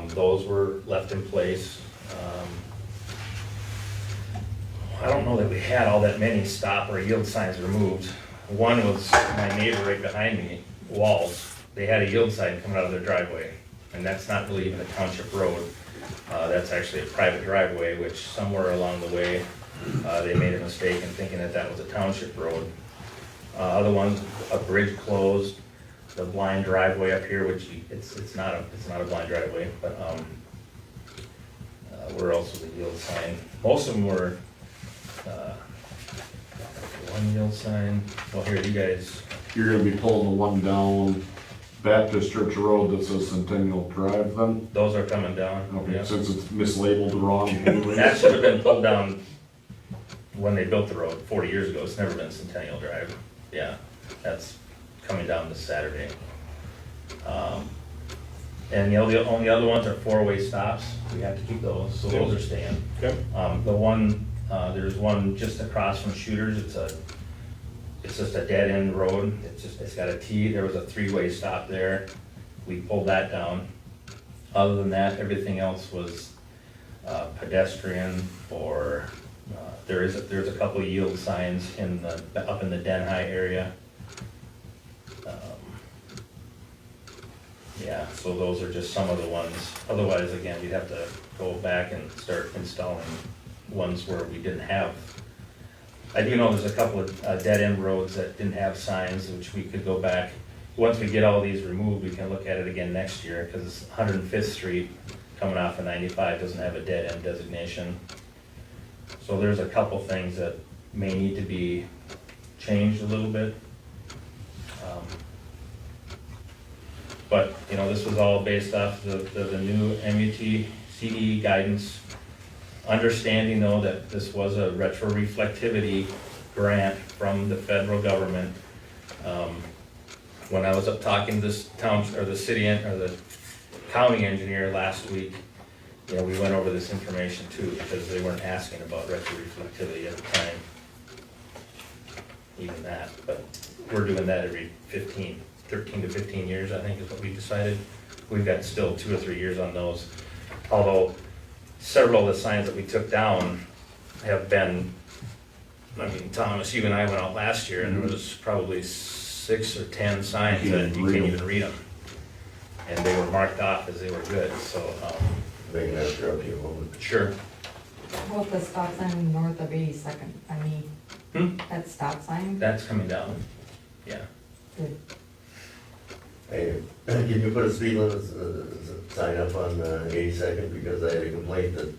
those were left in place. I don't know that we had all that many stop or yield signs removed. One was my neighbor right behind me, Walls. They had a yield sign coming out of their driveway, and that's not really even a township road. That's actually a private driveway, which somewhere along the way, They made a mistake in thinking that that was a township road. Other ones, a bridge closed, the blind driveway up here, which it's not a blind driveway, but where else was the yield sign? Most of them were one yield sign. Well, here, you guys. You're gonna be pulling the one down Baptist Church Road that says Centennial Drive then? Those are coming down. Okay, Yeah. since it's mislabeled wrong. anyways. That should have been pulled down when they built the road 40 years ago. It's never been Centennial Drive. Yeah, that's coming down this Saturday. And the only other ones are four-way stops. We have to keep those, so those are staying. Okay. The one, there's one just across from Shooters. It's just a dead-end road. It's got a T. There was a three-way stop there. We pulled that down. Other than that, everything else was pedestrian or there's a couple of yield signs up in the Den-High area. Yeah, so those are just some of the ones. Otherwise, again, we'd have to go back and start installing ones where we didn't have. I do know there's a couple of dead-end roads that didn't have signs, which we could go back. Once we get all these removed, we can look at it again next year, because 105th Street coming off of 95 doesn't have a dead-end designation. So there's a couple things that may need to be changed a little bit. But, you know, this was all based off the new MUT CDE guidance. Understanding though that this was a retroreflectivity grant from the federal government. When I was up talking to this town, or the city, or the county engineer last week, you know, we went over this information too, because they weren't asking about retroreflectivity at the time. Even that, but we're doing that every 13 to 15 years, I think is what we decided. We've got still 2 or 3 years on those. Although several of the signs that we took down have been, I mean, Thomas, you and I went out last year and there was probably 6 or 10 signs that you can't even read them. And they were marked off as they were good, so. They can ask her up here a moment. Sure. How about the stop sign north of 82nd? I mean, that stop sign? That's coming down, yeah. Good. Hey, can you put a speed limit sign up on 82nd, because I had a complaint that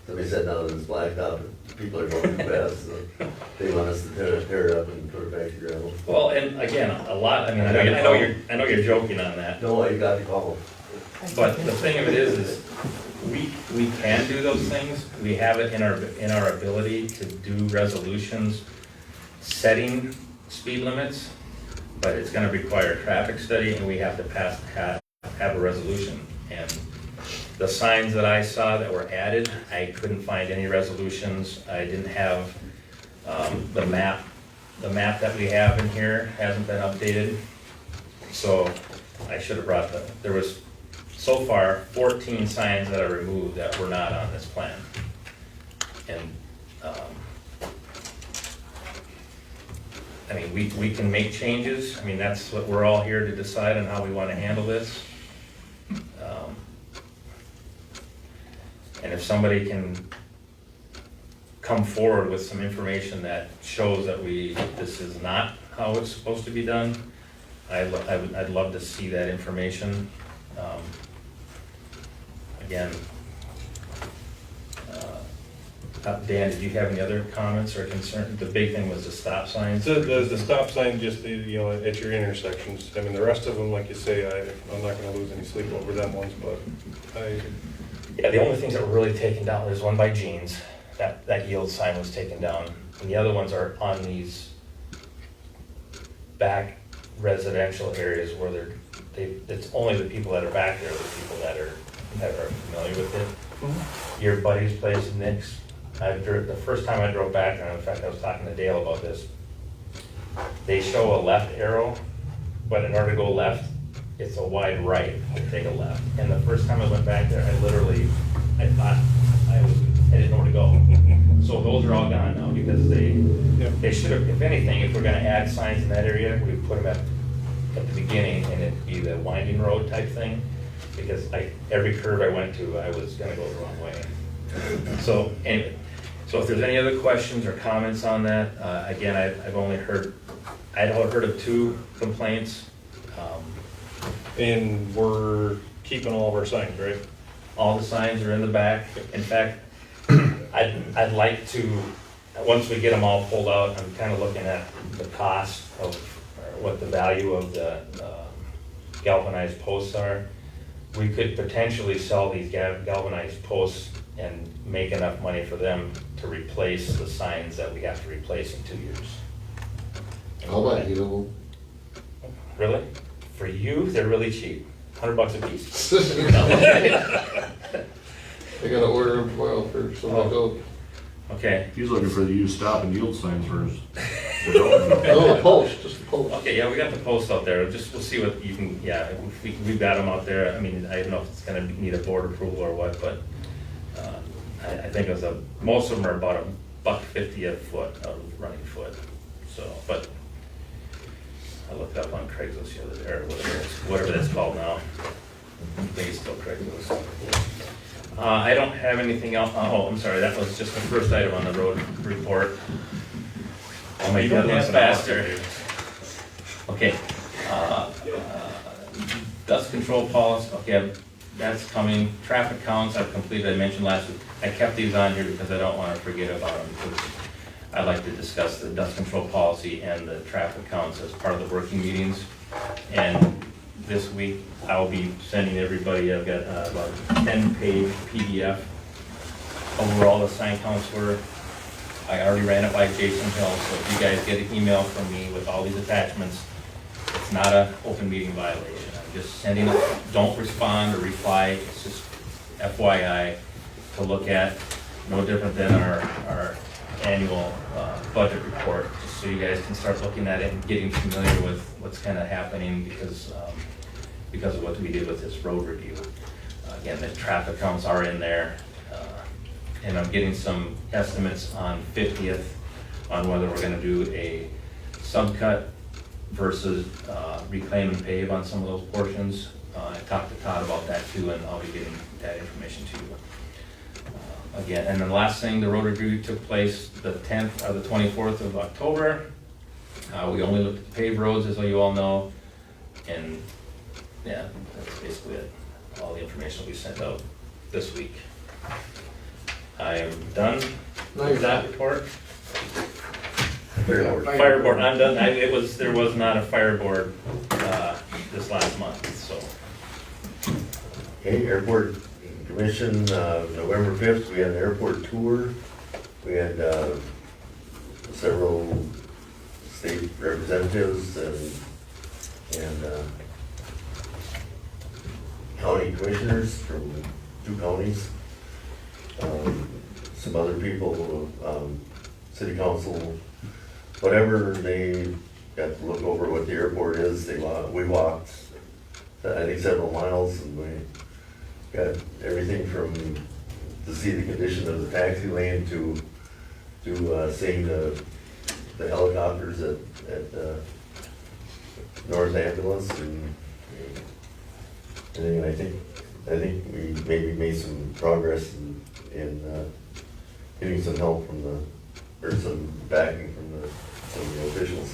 somebody said now that it's blacktop, people are going too fast, so they want us to tear it up and put it back to gravel. Well, and again, a lot, I mean, I know you're joking on that. No, I got the call. But the thing of it is we can do those things. We have it in our ability to do resolutions setting speed limits, but it's gonna require a traffic study and we have to have a resolution. And the signs that I saw that were added, I couldn't find any resolutions. I didn't have the map that we have in here hasn't been updated. So I should have brought there was so far 14 signs that I removed that were not on this plan. And I mean, we can make changes. I mean, that's what we're all here to decide on how we want to handle this. And if somebody can come forward with some information that shows that this is not how it's supposed to be done, I'd love to see that information. Again, Dan, did you have any other comments or concerns? The big thing was the stop signs. The stop sign, just, you know, at your intersections. I mean, the rest of them, like you say, I'm not gonna lose any sleep over them ones, but Yeah, the only things that were really taken down, there's one by Jeans, that yield sign was taken down. And the other ones are on these back residential areas where it's only the people that are back there, the people that are familiar with it. Your buddy's place, Nick's, the first time I drove back there, in fact, I was talking to Dale about this, they show a left arrow, but in order to go left, it's a wide right to take a left. And the first time I went back there, I thought I didn't know where to go. So those are all gone now, because they should have, if anything, if we're gonna add signs in that area, we put them at the beginning, and it'd be the winding road type thing, because every curve I went to, I was gonna go the wrong way. So anyway, So if there's any other questions or comments on that, again, I'd heard of 2 complaints. And we're keeping all of our signs, right? All the signs are in the back. In fact, I'd like to, once we get them all pulled out, I'm kind of looking at the cost of, or what the value of the galvanized posts are. We could potentially sell these galvanized posts and make enough money for them to replace the signs that we have to replace in 2 years. How about you? Really? For you, they're really cheap, $100 a piece. I gotta order them tomorrow for somebody to Okay, He's looking for the used stop and yield signs for his. No, a post, just a post. okay, yeah, we got the post out there, we'll see what you can, yeah, we've got them out there. I mean, I don't know if it's gonna need a board approval or what, but I think it was most of them are about $1.50 a foot, a running foot, so, but I looked up on Craigslist the other day, or whatever that's called now. I think it's still Craigslist. I don't have anything else. Oh, I'm sorry, that was just the first item on the road report. I'll make that one faster. Okay. Dust control policy, okay, that's coming. Traffic counts I've completed, I mentioned last week. I kept these on here because I don't want to forget about them, because I'd like to discuss the dust control policy and the traffic counts as part of the working meetings. And this week, I'll be sending everybody, I've got about a 10-page PDF over all the sign counts were. I already ran it by Jason Hill, so if you guys get an email from me with all these attachments, it's not an open meeting violation. I'm just sending it, don't respond or reply, it's just FYI to look at, no different than our annual budget report, just so you guys can start looking at it and getting familiar with what's kind of happening because of what we did with this road review. Again, the traffic counts are in there, and I'm getting some estimates on 50th on whether we're going to do a subcut versus reclaim and pave on some of those portions. I talked to Todd about that too, and I'll be getting that information to you. Again, and the last thing, the road review took place the 10th or the 24th of October. We only looked at the paved roads, as you all know, and yeah, that's basically it. All the information will be sent out this week. I am done with that report. Fire board, I'm done. There was not a fire board this last month, so. Okay, airport commission, November 5th, we had an airport tour. We had several state representatives and county commissioners from 2 counties. Some other people, city council, whatever, they got to look over what the airport is. We walked, I think, several miles, and we got everything from to see the condition of the taxi lane to seeing the helicopters at North Ambulance and I think we maybe made some progress in getting some help from some backing from some of the officials.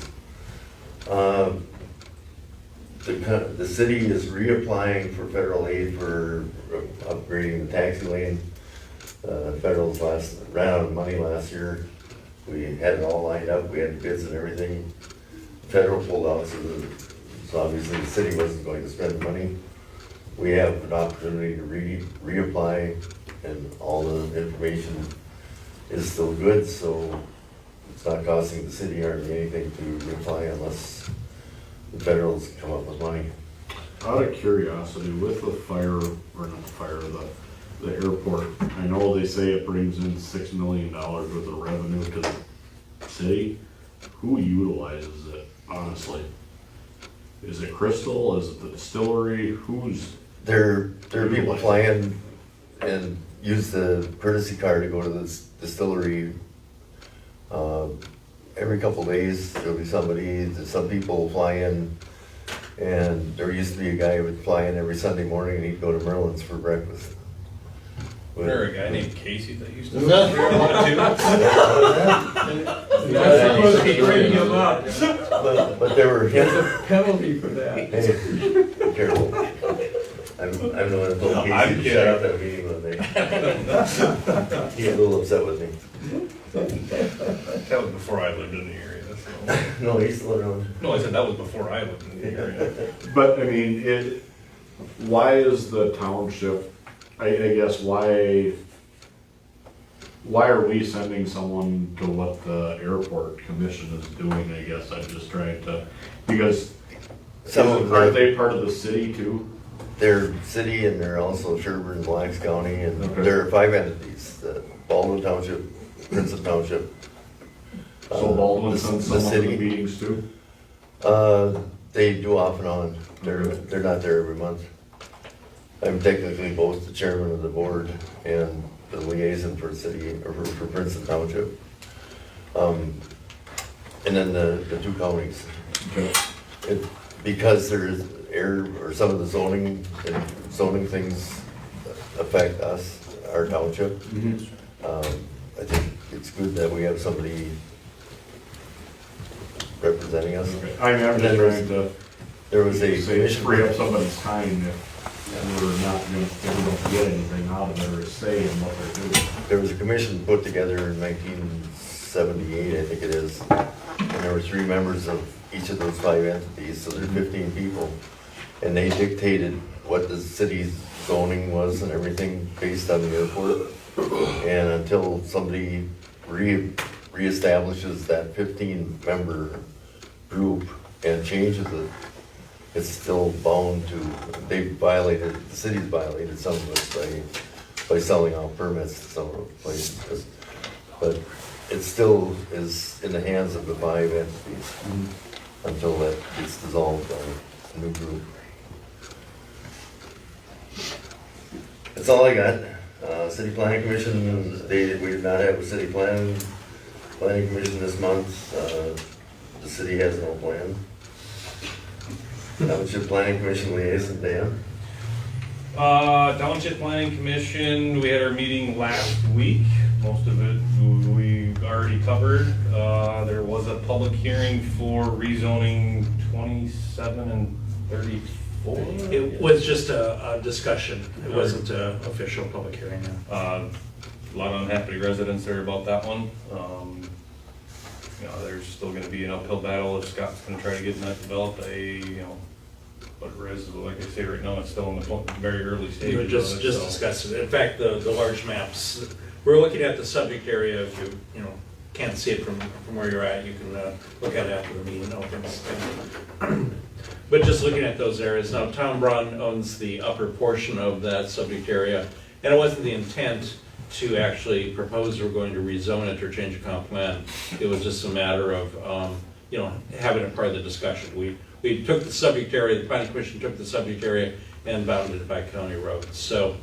The city is reapplying for federal aid for upgrading the taxi lane. Federal's ran out of money last year. We had it all lined up, we had bids and everything. Federal pulled out, so obviously the city wasn't going to spend the money. We have an opportunity to reapply, and all the information is still good, so it's not costing the city hardly anything to reapply unless the federals come up with money. Out of curiosity, with the the airport, I know they say it brings in $6 million worth of revenue to the city. Who utilizes it, honestly? Is it Crystal? Is it the distillery? There are people flying and use the courtesy car to go to this distillery. Every couple days, there'll be some people fly in, and there used to be a guy who would fly in every Sunday morning and he'd go to Merlin's for breakfast. There a guy named Casey that used to. No. Not supposed to bring him up. But there were, There's a penalty for that. hey, be careful. I'm the one that told No, I'm Casey to shut up that meeting when they, he was a little upset with me. That was before I lived in the area, so. No, he's still around. No, I said that was before I lived in the area. But, I mean, why is the township, I guess, why are we sending someone to what the airport commission is doing, I guess, I'm just trying to, because aren't they part of the city too? They're city and they're also Sherburne, Blacks County, and Okay. there are 5 entities, the Baldwin Township, Princeton Township. So Baldwin the- sends the someone to the city. meetings too? They do off and on, they're not there every month. I'm technically both the chairman of the board and the liaison for city, or for Princeton Township. And then the 2 counties. Because there's or some of the zoning things affect us, our township. I think it's good that we have somebody representing us. I mean, I'm just trying to, There was a say, commission. free up somebody's time if we're not gonna, if we don't get anything out of it or a say in what they're doing. There was a commission put together in 1978, I think it is, and there were 3 members of each of those 5 entities, so there's 15 people. And they dictated what the city's zoning was and everything based on the airport. And until somebody reestablishes that 15-member group and changes it, it's still bound to, the city's violated some of it by selling out permits to some of the places. But it still is in the hands of the 5 entities until that gets dissolved by a new group. That's all I got. City Planning Commission, we did not have a city planning commission this month. The city has no plan. Township Planning Commission liaison, Dan? Township Planning Commission, we had our meeting last week. Most of it we already covered. There was a public hearing for rezoning 27 and 34. It was just a discussion. It wasn't an official public hearing. A lot of unhappy residents there about that one. You know, there's still gonna be an uphill battle if Scott's gonna try to get that developed. But like I say, right now, it's still in the very early We stages. were just of it, so. discussing it. In fact, the large maps, we're looking at the subject area. If you can't see it from where you're at, you can look at it after the meeting opens. But just looking at those areas, now Tom Braun owns the upper portion of that subject area, and it wasn't the intent to actually propose we're going to rezone it or change a comp plan. It was just a matter of, having it part of the discussion. We took the subject area, the planning commission took the subject area and bounded it by county roads. So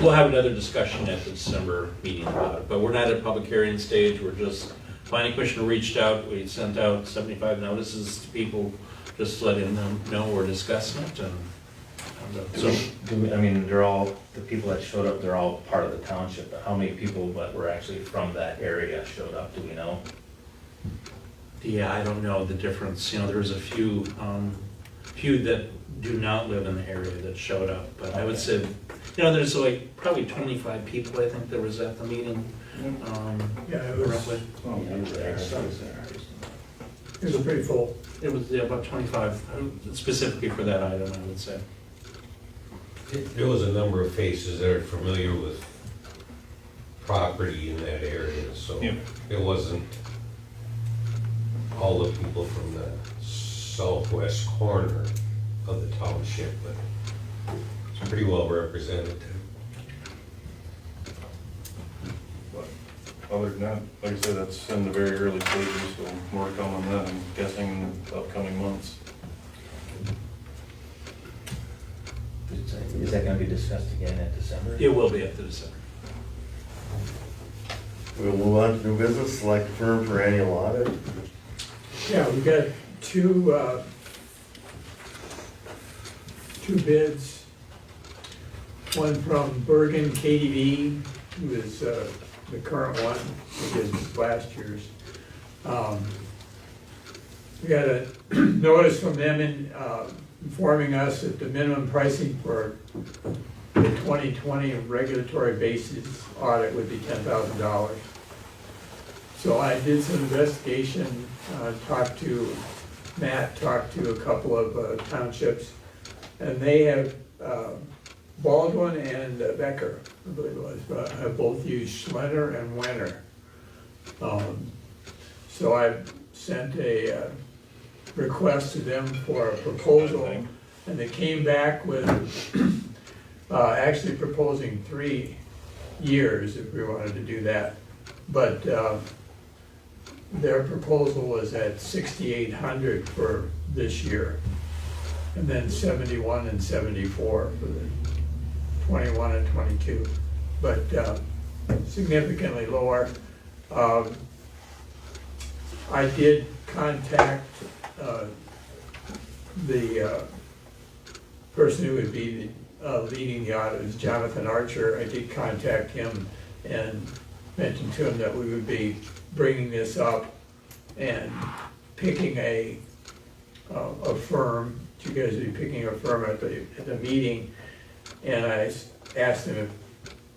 we'll have another discussion at the December meeting about it, but we're not at public hearing stage. We're just, planning commission reached out, we sent out 75 notices to people, just letting them know we're discussing it. So, they're all, the people that showed up, they're all part of the township, but how many people that were actually from that area showed up, do we know? Yeah, I don't know the difference. There was a few that do not live in the area that showed up, but I would say, there's like probably 25 people, I think, that was at the meeting. Yeah, it was, Roughly. it was pretty full. It was about 25, specifically for that item, I would say. There was a number of faces that are familiar with property in that area, so Yeah. it wasn't all the people from the southwest corner of the township, but it's pretty well represented. Other than that, like I said, that's in the very early stages, so more to come on that, I'm guessing in the upcoming months. Is that gonna be discussed again at December? It will be after December. We'll move on to new business, select firm for annual audit. Yeah, we got two bids one from Bergen KDV, who is the current one, who did last year's. We got a notice from them informing us that the minimum pricing for the 2020 regulatory basis audit would be $10,000. So I did some investigation, talked to a couple of townships, and they have, Baldwin and Becker, I believe it was, have both used Schlenner and Wenner. So I sent a request to them for a proposal, and they came back with actually proposing 3 years if we wanted to do that. But their proposal was at $6,800 for this year, and then 71 and 74 for the 21 and 22, but significantly lower. I did contact the person who would be leading the audit, is Jonathan Archer. I did contact him and mentioned to him that we would be bringing this up and picking a firm. You guys would be picking a firm at the meeting, and I asked him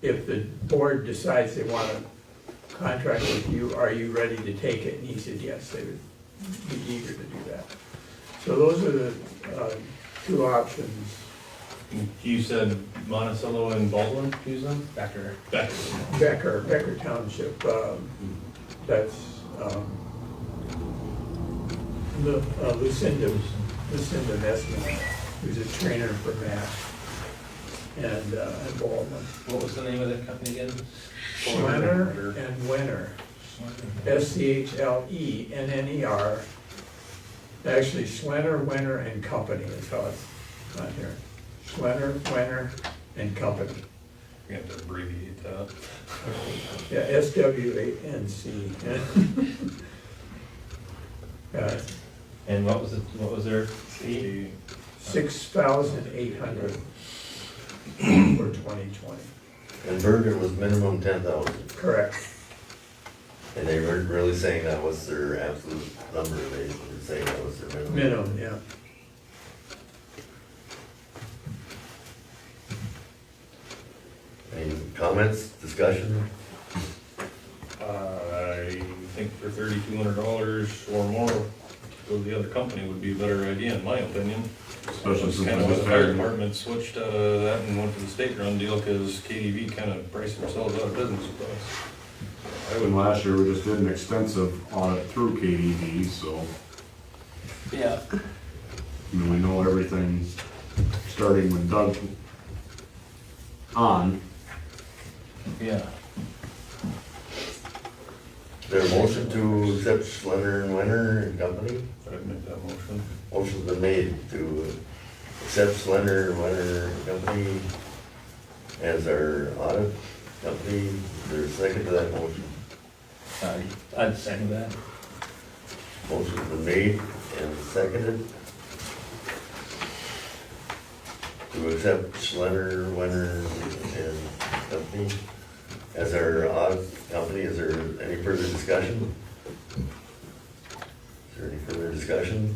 if the board decides they want to contract with you, are you ready to take it? And he said yes, they would be eager to do that. So those are the 2 options. You said Monticello and Baldwin use them? Becker. Becker Township, that's Lucinda Messman, who's a trainer for Matt, and Baldwin. What was the name of that company again? Schlenner and Wenner, SCHLENNER. Actually, Schlenner, Wenner and Company is how it's on here. Schlenner, Wenner and Company. You have to abbreviate that. Yeah, SWANC. And what was their fee? 6,800 for 2020. And Bergen was minimum 10,000. Correct. And they weren't really saying that was their absolute number, they were saying that was their minimum. Minimum, yeah. Any comments, discussion? I think for $3,200 or more, to go to the other company would be a better idea, in my opinion. Especially That's since kind of it why was the fire fair. department switched out of that and went to the state-run deal, because KDV kind of priced themselves out of business with us. And last year, we just did an extensive audit through KDV, so, Yeah. we know everything, starting with Doug on. Yeah. Their motion to accept Schlenner and Wenner and Company? I'd make that motion. Motion's been made to accept Schlenner and Wenner and Company as our audit company. Is there a second to that motion? I'd second that. Motion's been made and seconded to accept Schlenner, Wenner, and Company as our audit company. Is there any further discussion? Is there any further discussion?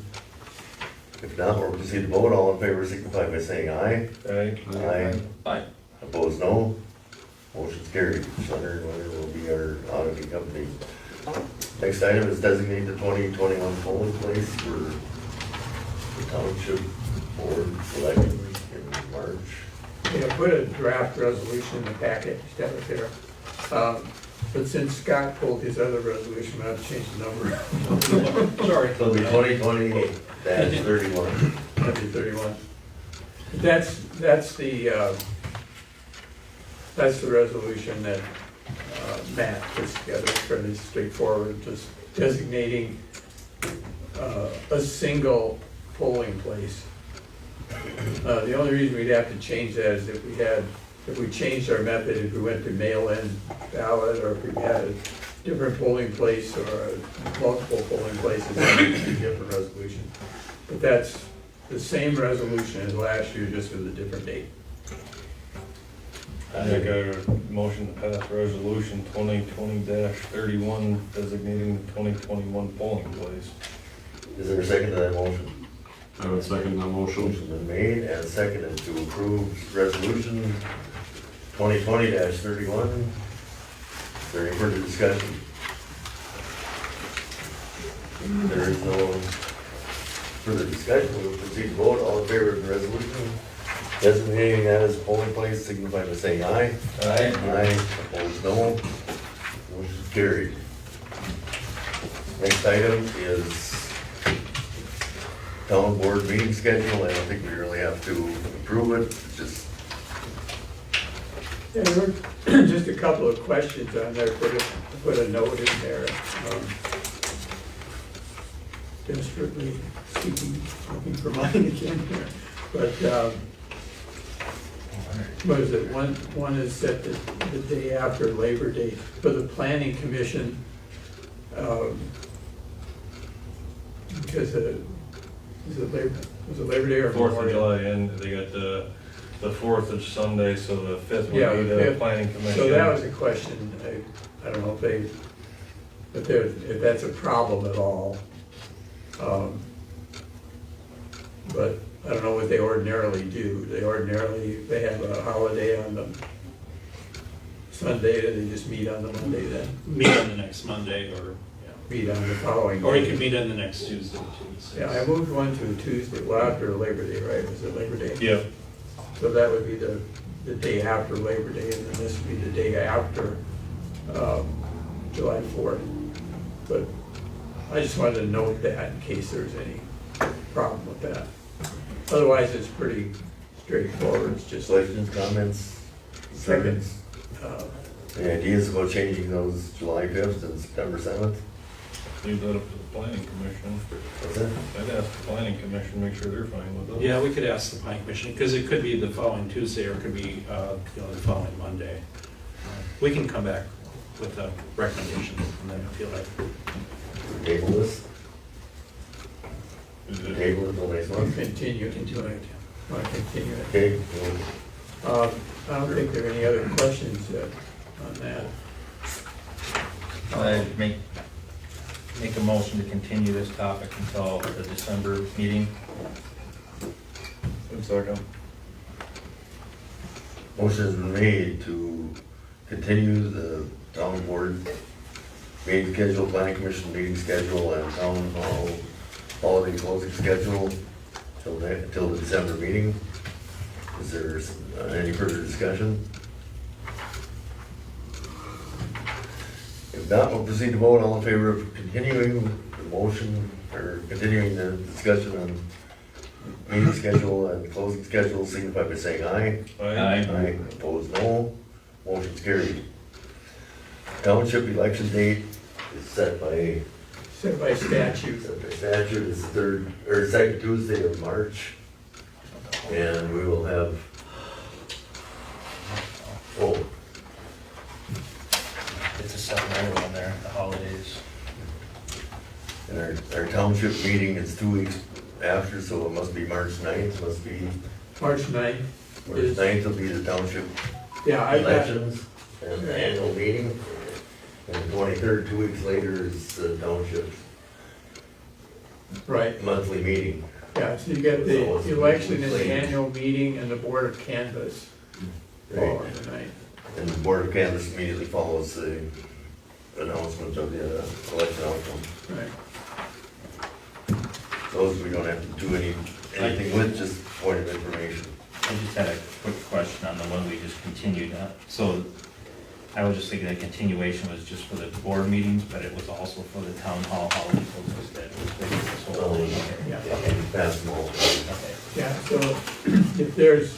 If not, we'll proceed to vote. All in favor signify by saying aye. Aye. Aye. Opposed, no. Motion's carried. Schlenner and Wenner will be our auditing company. Next item is designate the 2021 polling place for the township board elections in March. Yeah, put a draft resolution in the packet, just have it there. But since Scott pulled his other resolution, I've changed the number. Sorry. So it'll be 2020-31. That'd be 31. That's the resolution that Matt puts together. It's fairly straightforward, just designating a single polling place. The only reason we'd have to change that is if we changed our method, if we went to mail-in ballot, or if we had a different polling place or multiple polling places, that would be a different resolution. But that's the same resolution as last year, just with a different date. Make a motion to pass resolution 2020-31 designating the 2021 polling place. Is there a second to that motion? I would second that motion. Motion's been made and seconded to approve resolution 2020-31. Is there any further discussion? There is no further discussion. We will proceed to vote. All in favor of the resolution designating that as a polling place, signify by saying aye. Aye. Aye. Opposed, no. Motion is carried. Next item is town board meeting schedule. I don't think we really have to approve it, it's just, Yeah, there were just a couple of questions on there, put a note in there. Desperately looking for mine again here, but, what is it, one is set the day after Labor Day for the planning commission, because was it Labor Day or 4th of Memorial? July, and they got the 4th of Sunday, so the 5th Yeah, would be the the 5th. planning commission. So that was a question, I don't know if that's a problem at all. But I don't know what they ordinarily do. They have a holiday on the Sunday, or they just meet on the Monday then? Meet on the next Monday, or, Meet on the following. or you day. could meet on the next Tuesday, too. Yeah, I moved one to a Tuesday, well, after Labor Day, right? Was it Labor Day? Yeah, So that would be the day after Labor Day, and then this would be the day after July 4th. But I just wanted to note that in case there's any problem with that. Otherwise, it's pretty straightforward, it's just like, questions, comments, seconds. Any ideas about changing those July 5th and September 7th? leave that up to the planning commission. What's that? I'd ask the planning commission, make sure they're fine with it. Yeah, we could ask the planning commission, because it could be the following Tuesday, or it could be, the following Monday. We can come back with a recommendation, and then feel like, Table this? Is it- Table it till next month? continue it. Want to continue it? Okay, I don't think there are any other questions on that. I make a motion to continue this topic until the December meeting. One second. motion has been made to continue the town board meeting schedule, planning commission meeting schedule, and town hall holiday closing schedule till the December meeting. Is there any further discussion? If not, we'll proceed to vote. All in favor of continuing the motion, or continuing the discussion on meeting schedule and closing schedule, signify by saying aye. Aye. Aye. Opposed, no. Motion's carried. Township election date is set by Statute. statute, is the second Tuesday of March. And we will have, It's a separate one there, the holidays. and our township meeting is 2 weeks after, so it must be March 9th, must be, March 9th. March is- 9th will be the township Yeah, I got, elections and the annual meeting. And the 23rd, 2 weeks later, is the township right, monthly meeting. yeah, so you got the election and the annual meeting and the Board of Canvas all on the night. And the Board of Canvass immediately follows the announcement of the election outcome. Right. Those we don't have to do anything with, just point of information. I just had a quick question on the one we just continued. So I was just thinking that continuation was just for the board meetings, but it was also for the town hall holiday closing schedule. Yeah. And pass them all. Okay. Yeah, so if there's,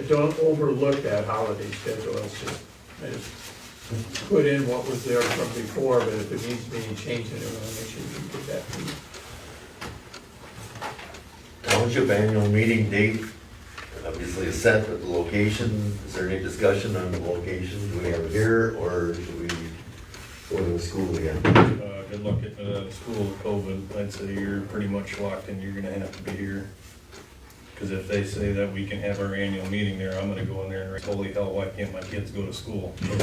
don't overlook that holiday schedule, I just put in what was there from before, but if it needs to be changed, then we'll make sure you get that to you. Township annual meeting date, obviously is set, but the location, is there any discussion on the location? Do we have it here, or should we go to the school again? Good luck at school with COVID. I'd say you're pretty much locked in, you're gonna have to be here. Because if they say that we can have our annual meeting there, I'm gonna go in there and write, holy hell, why can't my kids go to school? So,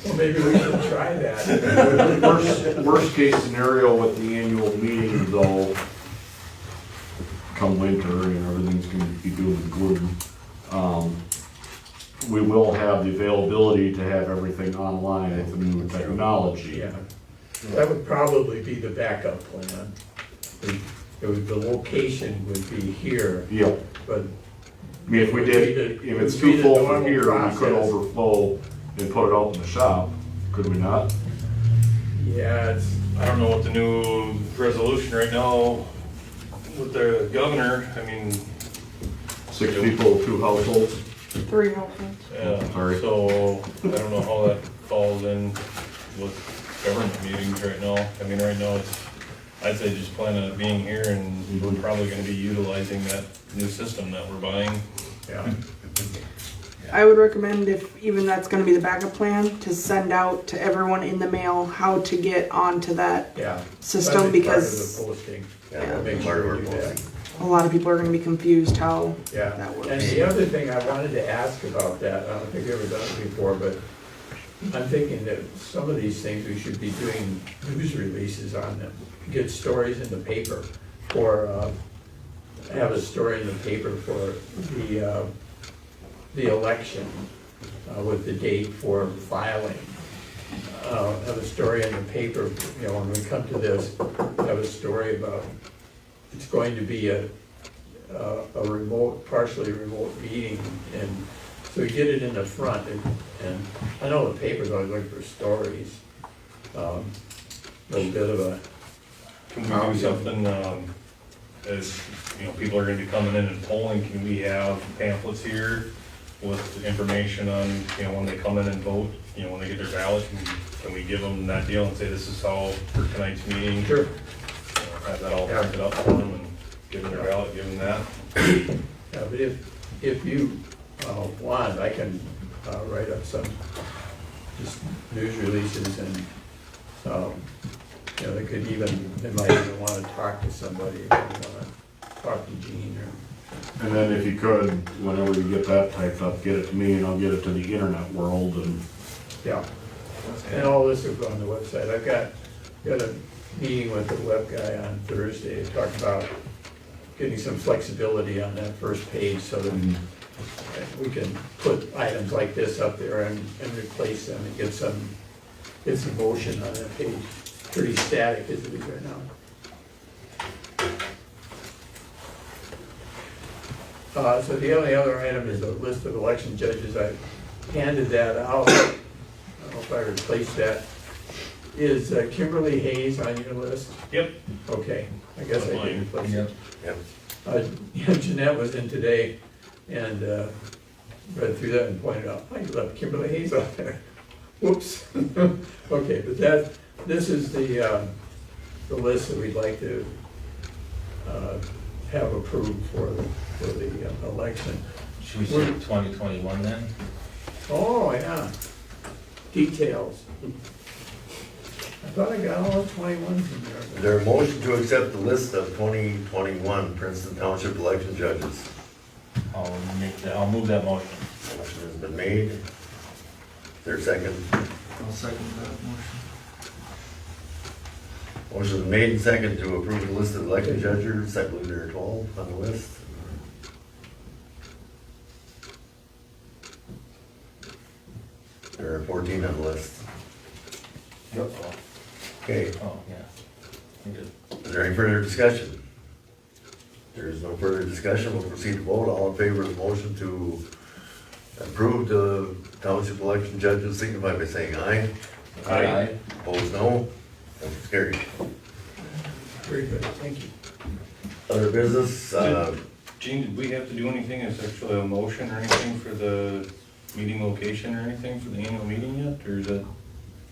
Well, maybe we should try that. Worst case scenario with the annual meeting though, come winter and everything's gonna be doom and gloom, we will have the availability to have everything online with the new technology. Yeah, that would probably be the backup plan. The location would be here, Yep. but I mean, if we did, if it's too full from here, we could overflow and put it out in the shop, could we not? yeah, it's, I don't know what the new resolution right now with the governor, I mean, 6 people, 2 households. 3 households. yeah, Sorry. so I don't know how that falls in with government meetings right now. I mean, right now it's, I'd say just plan on being here and we're probably gonna be utilizing that new system that we're buying. yeah. I would recommend, if even that's gonna be the backup plan, to send out to everyone in the mail how to get onto that Yeah. system, That'd be part of because the posting. Yeah, Make part of sure our we do that. posting. a lot of people are gonna be confused how Yeah, that works. and the other thing I wanted to ask about that, I don't think I've ever done it before, but I'm thinking that some of these things, we should be doing news releases on them. Get stories in the paper, or have a story in the paper for the election with the date for filing. Have a story in the paper, you know, when we come to this, have a story about, it's going to be a remote, partially remote meeting, and so we get it in the front, and I know the paper's always looking for stories. A little bit of a, Can we do something, as, you know, people are gonna be coming in and polling, can we have pamphlets here with information on, you know, when they come in and vote, you know, when they get their ballot, can we give them that deal and say, this is how, for tonight's meeting? sure, You know, have that all printed up for them and give them their ballot, give them that. yeah, but if you want, I can write up some just news releases, and, you know, they might even wanna talk to somebody, if they wanna talk to Gene, or, And then if you could, whenever you get that typed up, get it to me and I'll get it to the internet world and yeah. And all this will go on the website. I've got a meeting with the web guy on Thursday to talk about getting some flexibility on that first page so that we can put items like this up there and replace them and get some motion on that page. Pretty static as it is right now. So the only other item is a list of election judges. I handed that out. I don't know if I replaced that. Is Kimberly Hayes on your list? Yep. Okay, I guess I did replace it. Yep. Yeah, Jeanette was in today and read through that and pointed out, I left Kimberly Hayes out there. Whoops. Okay, but this is the list that we'd like to have approved for the election. Should we say 2021 then? Oh, yeah. Details. I thought I got all the 21s in there. Is there a motion to accept the list of 2021 Princeton Township election judges? I'll move that motion. Motion has been made. Is there a second? I'll second that motion. Motion is made and second to approve the list of election judges. I believe there are 12 on the list. There are 14 on the list. Yep. Okay, Oh, yeah. I'm good. is there any further discussion? There is no further discussion, we'll proceed to vote. All in favor of the motion to approve the township election judges, signify by saying aye. Aye. Opposed, no. Motion's carried. Very good, thank you. Other business, Gene, did we have to do anything, is actually a motion or anything for the meeting location or anything for the annual meeting yet, or is it?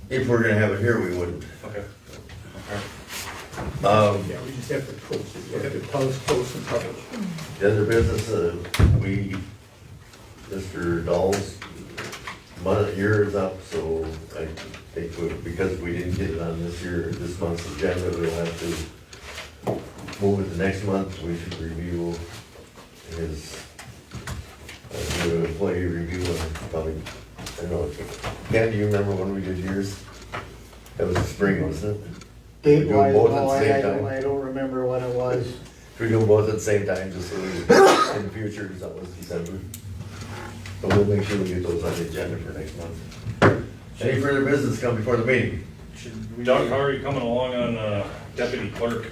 if we're gonna have it here, we wouldn't. Okay. Yeah, we just have to post it, we have to post and publish. The other business, Mr. Dahl's year is up, so I think because we didn't get it on this month's agenda, we'll have to move it to next month. We should review his new employee review, and probably, I don't know, Ken, do you remember when we did yours? That was the spring, wasn't it? Date We do wise, both at no, the same time? I don't remember what it was. Should we do them both at the same time, just so we, in the future, because that was December? But we'll make sure we get those on the agenda for next month. Any further business come before the meeting? Doug, how are you coming along on deputy clerk?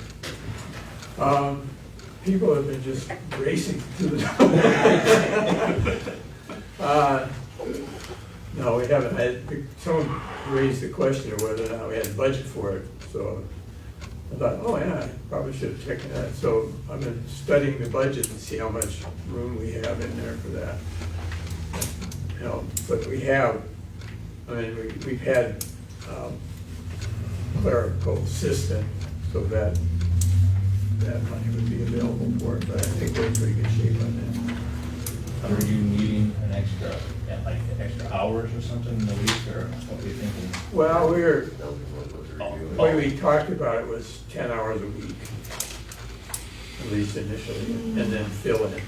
People have been just racing to the no, we haven't. Someone raised the question of whether or not we had a budget for it, so I thought, oh yeah, I probably should have checked that. So I've been studying the budget and see how much room we have in there for that. You know, but we have, I mean, we've had clerical assistant, so that money would be available for it, but I think we're in pretty good shape on that. Are you needing an extra, like extra hours or something in the week, or what were you thinking? Well, That was one of those reviews. the way we talked about it was 10 hours a week, at least initially, and then fill in.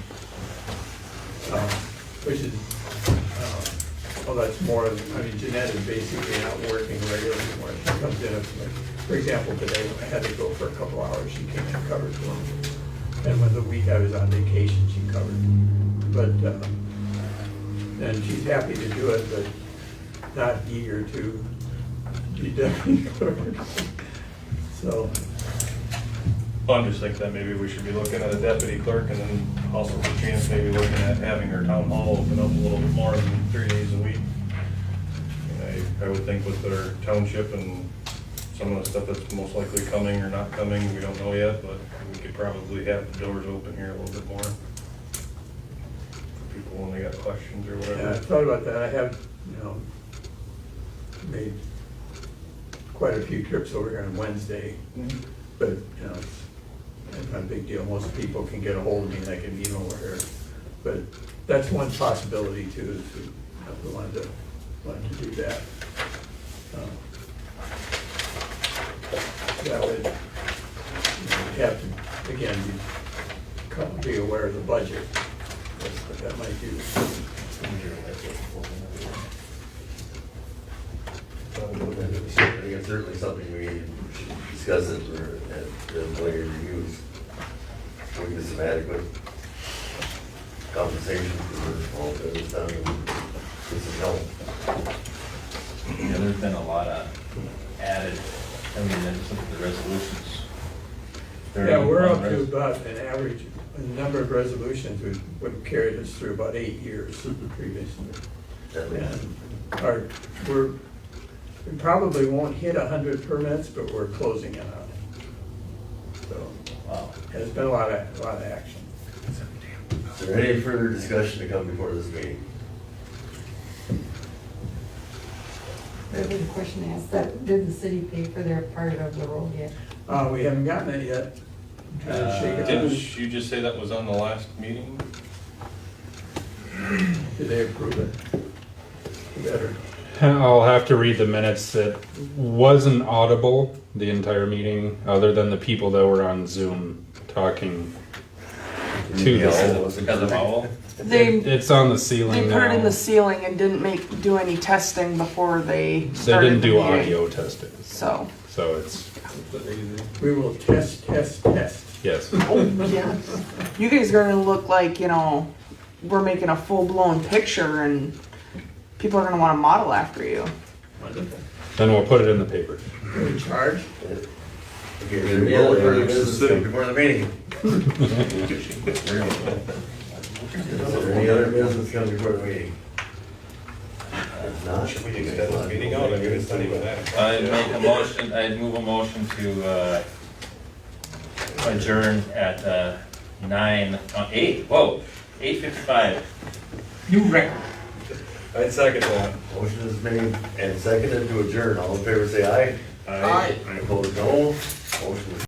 Which is, well, that's more, I mean, Jeanette is basically not working regularly anymore. She comes in, for example, today, I had to go for a couple hours, she came and covered for me. And when the week I was on vacation, she covered. But, and she's happy to do it, but not eager to be deputy clerk. So, I'm just thinking that maybe we should be looking at a deputy clerk, and then also for chance maybe looking at having our town hall open up a little bit more than 3 days a week. And I would think with our township and some of the stuff that's most likely coming or not coming, we don't know yet, but we could probably have the doors open here a little bit more. For people when they got questions or yeah, I whatever. thought about that. I have, made quite a few trips over here on Wednesday, but, it's not a big deal. Most people can get a hold of me and I can meet over here. But that's one possibility too, if we wanted to do that. That would, have to, again, be aware of the budget. That's what that might do. I think it's certainly something we should discuss it at the employee reviews. We get some adequate compensation for all that is done and get some help. Yeah, there's been a lot of added, I mean, just look at the resolutions. Yeah, we're up to 31 about an average, a number of resolutions would have carried us through about 8 years previously. And we probably won't hit 100 permits, but we're closing in on it. So, Wow. there's been a lot of action. Is there any further discussion to come before this meeting? I have a question to ask, did the city pay for their part of the road yet? We haven't gotten it yet. Trying to shake it Didn't loose. you just say that was on the last meeting? Did they approve it? Better. I'll have to read the minutes. It wasn't audible the entire meeting, other than the people that were on Zoom talking to Yeah, the. was it Because of owl? It's on the They ceiling put it in now. the ceiling and didn't do any testing before they They started didn't the do meeting. audio testing, So, so it's, We will test. yes. oh yeah, you guys are gonna look like, we're making a full-blown picture and people are gonna wanna model after you. Wonderful. Then we'll put it in the paper. Are we charged? Okay, is there any other further business to come before the meeting? Is there any other business come before the meeting? If not, Should we extend this meeting out? I mean, it's not even that. I move a motion to adjourn at 8:55. New record. I'd second that. motion is made and seconded to adjourn. All in favor say aye. Aye. Opposed, no. Motion is